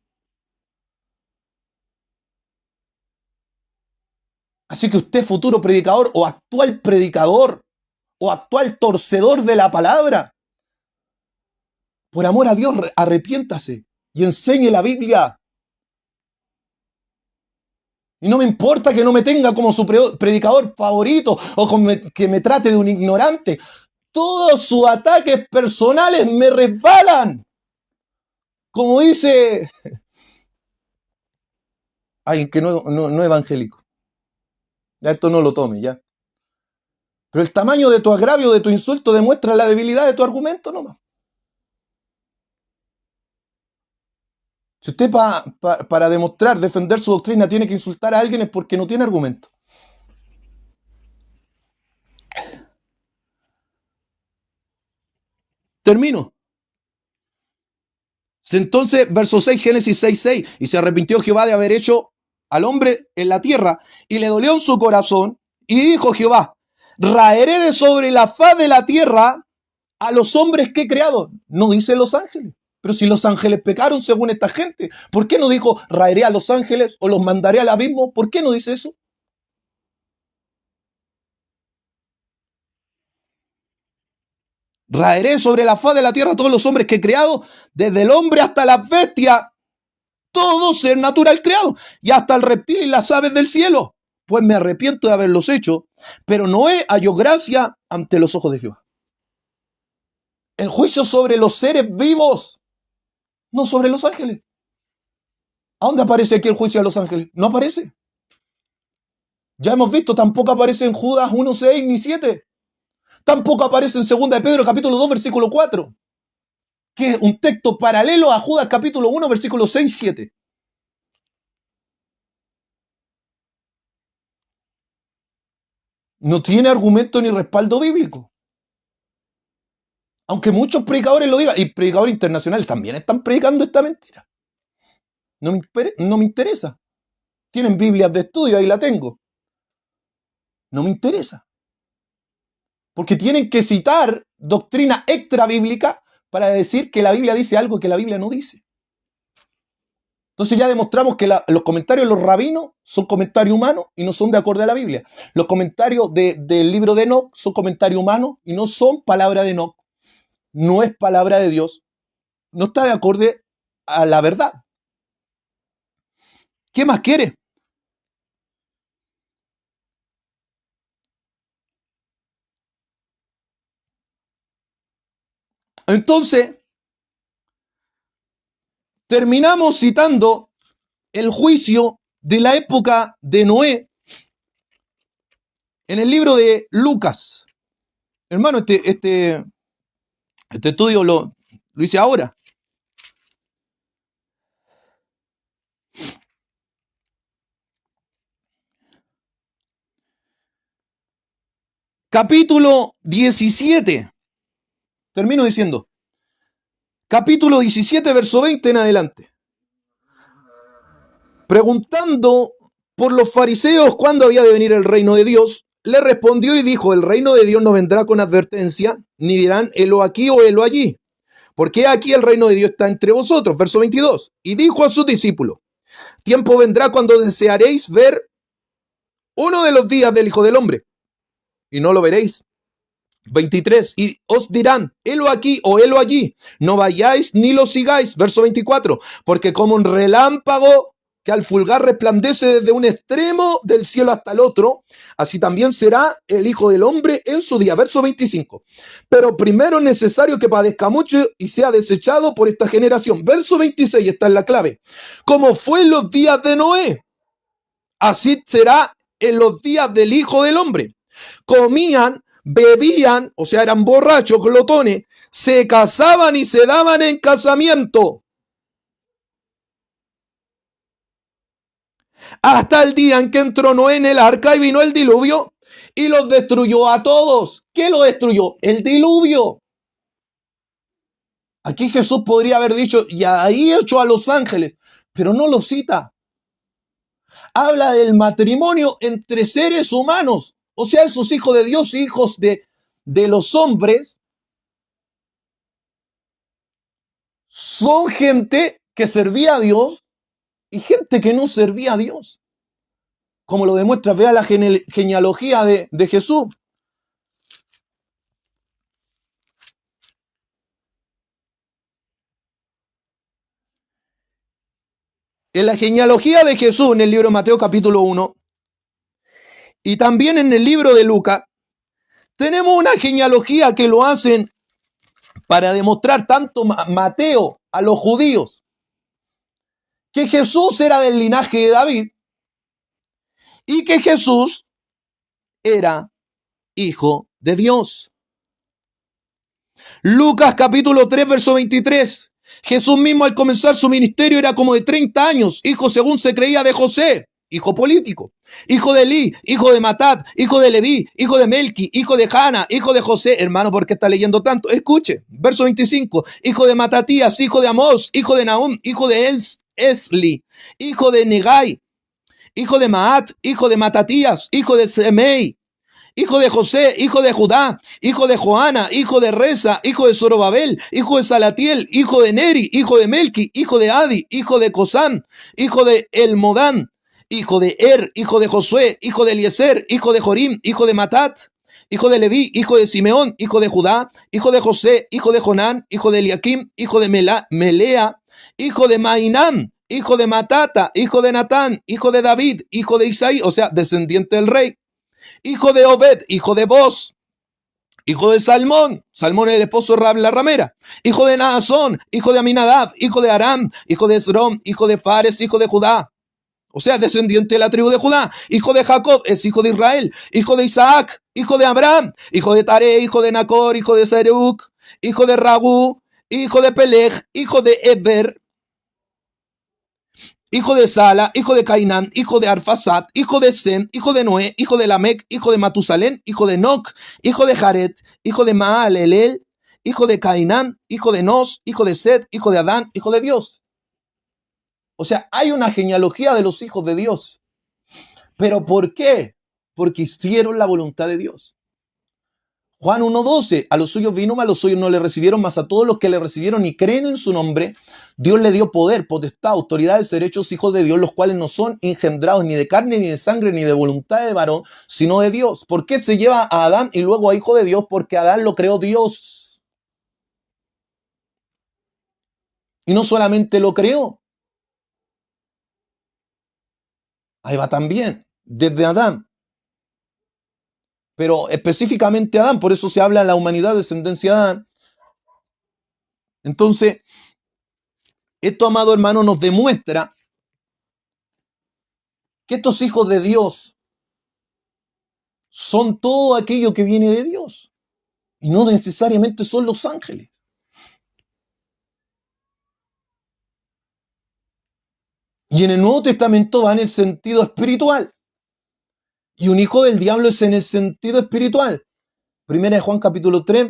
Así que usted, futuro predicador o actual torcedor de la palabra, por amor a Dios, arrepiéntase y enseñe la Biblia. Y no me importa que no me tenga como su predicador favorito o que me trate de un ignorante. Todos sus ataques personales me resbalan. Como dice alguien que no es evangélico. Ya esto no lo tome, ya. Pero el tamaño de tu agravio, de tu insulto, demuestra la debilidad de tu argumento nomás. Si usted para demostrar, defender su doctrina, tiene que insultar a alguien, es porque no tiene argumento. Termino. Entonces, verso 6, Génesis 6:6, y se arrepintió Jehová de haber hecho al hombre en la tierra, y le dolió en su corazón, y dijo Jehová, raeré de sobre la faz de la tierra a los hombres que he creado. No dice los ángeles. Pero si los ángeles pecaron según esta gente, ¿por qué no dijo raeré a los ángeles o los mandaré al abismo? ¿Por qué no dice eso? Raeré sobre la faz de la tierra a todos los hombres que he creado, desde el hombre hasta las bestias, todo ser natural creado, y hasta el reptil y las aves del cielo. Pues me arrepiento de haberlos hecho, pero Noé halló gracia ante los ojos de Jehová. El juicio sobre los seres vivos, no sobre los ángeles. ¿A dónde aparece aquí el juicio a los ángeles? No aparece. Ya hemos visto, tampoco aparece en Judas 1:6 ni 7. Tampoco aparece en 2 de Pedro capítulo 2 versículo 4. Que es un texto paralelo a Judas capítulo 1 versículo 6-7. No tiene argumento ni respaldo bíblico. Aunque muchos predicadores lo digan, y predicadores internacionales también están predicando esta mentira. No me interesa. Tienen Biblias de estudio, ahí la tengo. No me interesa. Porque tienen que citar doctrina extra bíblica para decir que la Biblia dice algo que la Biblia no dice. Entonces ya demostramos que los comentarios de los rabinos son comentarios humanos y no son de acorde a la Biblia. Los comentarios del libro de Enoc son comentarios humanos y no son palabra de Enoc. No es palabra de Dios. No está de acorde a la verdad. ¿Qué más quiere? Entonces, terminamos citando el juicio de la época de Noé en el libro de Lucas. Hermano, este estudio lo hice ahora. Capítulo 17. Termino diciendo. Capítulo 17, verso 20 en adelante. Preguntando por los fariseos cuándo había de venir el reino de Dios, le respondió y dijo, el reino de Dios no vendrá con advertencia, ni dirán, helo aquí o helo allí, porque aquí el reino de Dios está entre vosotros. Verso 22. Y dijo a sus discípulos, tiempo vendrá cuando desearéis ver uno de los días del Hijo del Hombre, y no lo veréis. 23. Y os dirán, helo aquí o helo allí, no vayáis ni lo sigáis. Verso 24. Porque como un relámpago que al fulgar resplandece desde un extremo del cielo hasta el otro, así también será el Hijo del Hombre en su día. Verso 25. Pero primero es necesario que padezca mucho y sea desechado por esta generación. Verso 26, esta es la clave. Como fue en los días de Noé, así será en los días del Hijo del Hombre. Comían, bebían, o sea, eran borrachos, glotones, se casaban y se daban en casamiento. hasta el día en que entró Noé en el arca y vino el diluvio y los destruyó a todos. ¿Qué lo destruyó? El diluvio. Aquí Jesús podría haber dicho, y ahí echó a los ángeles, pero no lo cita. Habla del matrimonio entre seres humanos, o sea, esos hijos de Dios, hijos de los hombres, son gente que servía a Dios y gente que no servía a Dios. Como lo demuestra, vea la genealogía de Jesús. En la genealogía de Jesús, en el libro de Mateo capítulo 1, y también en el libro de Lucas, tenemos una genealogía que lo hacen para demostrar tanto Mateo a los judíos, que Jesús era del linaje de David y que Jesús era hijo de Dios. Lucas capítulo 3, verso 23. Jesús mismo al comenzar su ministerio era como de 30 años, hijo según se creía de José, hijo político, hijo de Elí, hijo de Matat, hijo de Leví, hijo de Melqui, hijo de Jana, hijo de José. Hermano, ¿por qué está leyendo tanto? Escuche, verso 25, hijo de Matatías, hijo de Amós, hijo de Nahum, hijo de Esli, hijo de Negai, hijo de Maat, hijo de Matatías, hijo de Semei, hijo de José, hijo de Judá, hijo de Joana, hijo de Reza, hijo de Zorobabel, hijo de Salatiel, hijo de Neri, hijo de Melqui, hijo de Adi, hijo de Cosán, hijo de Elmodán, hijo de hijo de Josué, hijo de Eliezer, hijo de Jorim, hijo de Matat, hijo de Leví, hijo de Simeón, hijo de Judá, hijo de José, hijo de Jonán, hijo de Eliakim, hijo de Melea, hijo de Mainam, hijo de Matata, hijo de Natán, hijo de David, hijo de Isaí, o sea, descendiente del rey, hijo de Obed, hijo de Boz, hijo de Salmón, Salmón el esposo de Rab la ramera, hijo de Naasón, hijo de Aminadab, hijo de Aram, hijo de Esrom, hijo de Fares, hijo de Judá, o sea, descendiente de la tribu de Judá, hijo de Jacob, es hijo de Israel, hijo de Isaac, hijo de Abraham, hijo de Tare, hijo de Nacor, hijo de Serug, hijo de Ragu, hijo de Peleg, hijo de Eber, hijo de Sala, hijo de Cainán, hijo de Arfasad, hijo de Sem, hijo de Noé, hijo de Lamec, hijo de Matusalén, hijo de Enoc, hijo de Jared, hijo de Maalalel, hijo de Cainán, hijo de Nos, hijo de Set, hijo de Adán, hijo de Dios. O sea, hay una genealogía de los hijos de Dios. ¿Pero por qué? Porque hicieron la voluntad de Dios. Juan 1:12, a los suyos vino, mas los suyos no le recibieron, mas a todos los que le recibieron y creen en su nombre, Dios le dio poder, potestad, autoridades, derechos, hijos de Dios, los cuales no son engendrados ni de carne, ni de sangre, ni de voluntad de varón, sino de Dios. ¿Por qué se lleva a Adán y luego a hijo de Dios? Porque Adán lo creó Dios. Y no solamente lo creó, ahí va también, desde Adán. Pero específicamente Adán, por eso se habla de la humanidad, descendencia de Adán. Entonces, esto, amado hermano, nos demuestra que estos hijos de Dios son todo aquello que viene de Dios. Y no necesariamente son los ángeles. Y en el Nuevo Testamento va en el sentido espiritual. Y un hijo del diablo es en el sentido espiritual. Primera de Juan capítulo 3,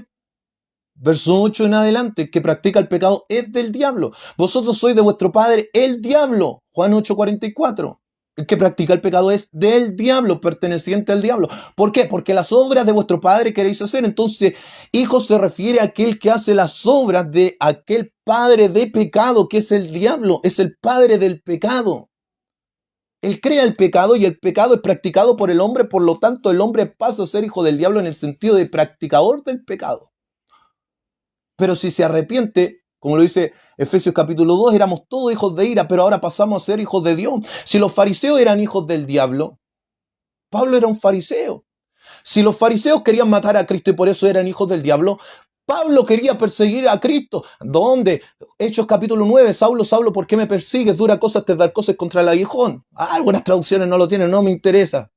verso 8 en adelante. El que practica el pecado es del diablo. Vosotros sois de vuestro padre el diablo. Juan 8:44. El que practica el pecado es del diablo, perteneciente al diablo. ¿Por qué? Porque las obras de vuestro padre queréis hacer. Entonces, hijo se refiere a aquel que hace las obras de aquel padre de pecado, que es el diablo, es el padre del pecado. Él crea el pecado y el pecado es practicado por el hombre, por lo tanto el hombre pasa a ser hijo del diablo en el sentido de practicador del pecado. Pero si se arrepiente, como lo dice Efesios capítulo 2, éramos todos hijos de ira, pero ahora pasamos a ser hijos de Dios. Si los fariseos eran hijos del diablo, Pablo era un fariseo. Si los fariseos querían matar a Cristo y por eso eran hijos del diablo, Pablo quería perseguir a Cristo. ¿Dónde? Hechos capítulo 9, Saulo, Saulo, ¿por qué me persigues? Dura cosas te dar cosas contra el aguijón. Algunas traducciones no lo tienen, no me interesa.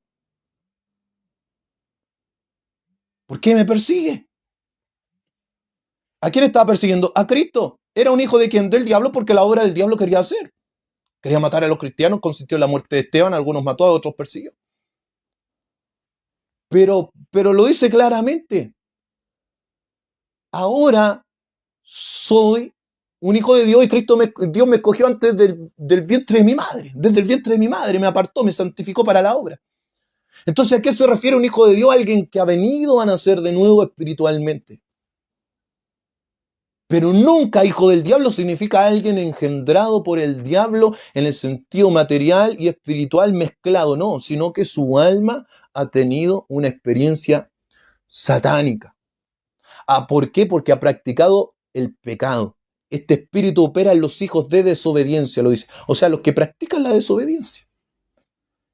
¿Por qué me persigue? ¿A quién estaba persiguiendo? A Cristo. Era un hijo de quien? Del diablo, porque la obra del diablo quería hacer. Quería matar a los cristianos, consistió en la muerte de Esteban, algunos mató, a otros persiguió. Pero lo dice claramente. Ahora soy un hijo de Dios y Dios me escogió antes del vientre de mi madre. Desde el vientre de mi madre me apartó, me santificó para la obra. Entonces, ¿a qué se refiere un hijo de Dios? Alguien que ha venido a nacer de nuevo espiritualmente. Pero nunca hijo del diablo significa alguien engendrado por el diablo en el sentido material y espiritual mezclado, no, sino que su alma ha tenido una experiencia satánica. ¿Por qué? Porque ha practicado el pecado. Este espíritu opera en los hijos de desobediencia, lo dice. O sea, los que practican la desobediencia.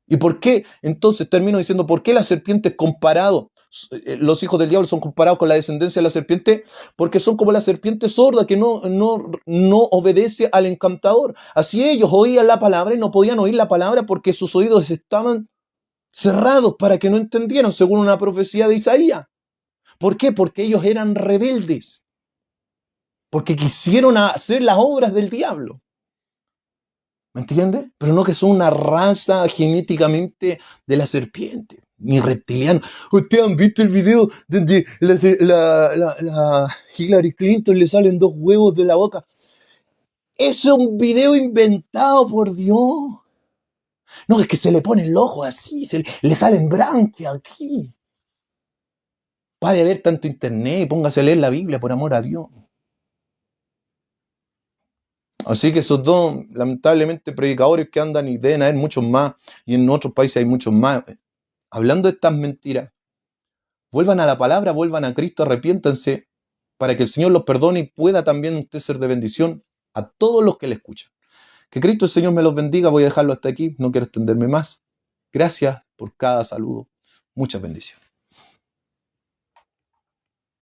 ¿Y por qué? Entonces termino diciendo, ¿por qué la serpiente es comparado? Los hijos del diablo son comparados con la descendencia de la serpiente porque son como la serpiente sorda que no obedece al encantador. Así ellos oían la palabra y no podían oír la palabra porque sus oídos estaban cerrados para que no entendieran, según una profecía de Isaías. ¿Por qué? Porque ellos eran rebeldes. Porque quisieron hacer las obras del diablo. ¿Me entiendes? Pero no que son una raza genéticamente de la serpiente, ni reptiliano. ¿Ustedes han visto el video donde la Hillary Clinton le salen 2 huevos de la boca? Ese es un video inventado por Dios. No, es que se le pone el ojo así, le salen branquias aquí. Pare de ver tanto internet y póngase a leer la Biblia, por amor a Dios. Así que esos dos, lamentablemente, predicadores que andan, y deben haber muchos más, y en otros países hay muchos más, hablando de estas mentiras, vuelvan a la palabra, vuelvan a Cristo, arrepiéntanse, para que el Señor los perdone y pueda también usted ser de bendición a todos los que le escuchan. Que Cristo el Señor me los bendiga, voy a dejarlo hasta aquí, no quiero extenderme más. Gracias por cada saludo. Muchas bendiciones.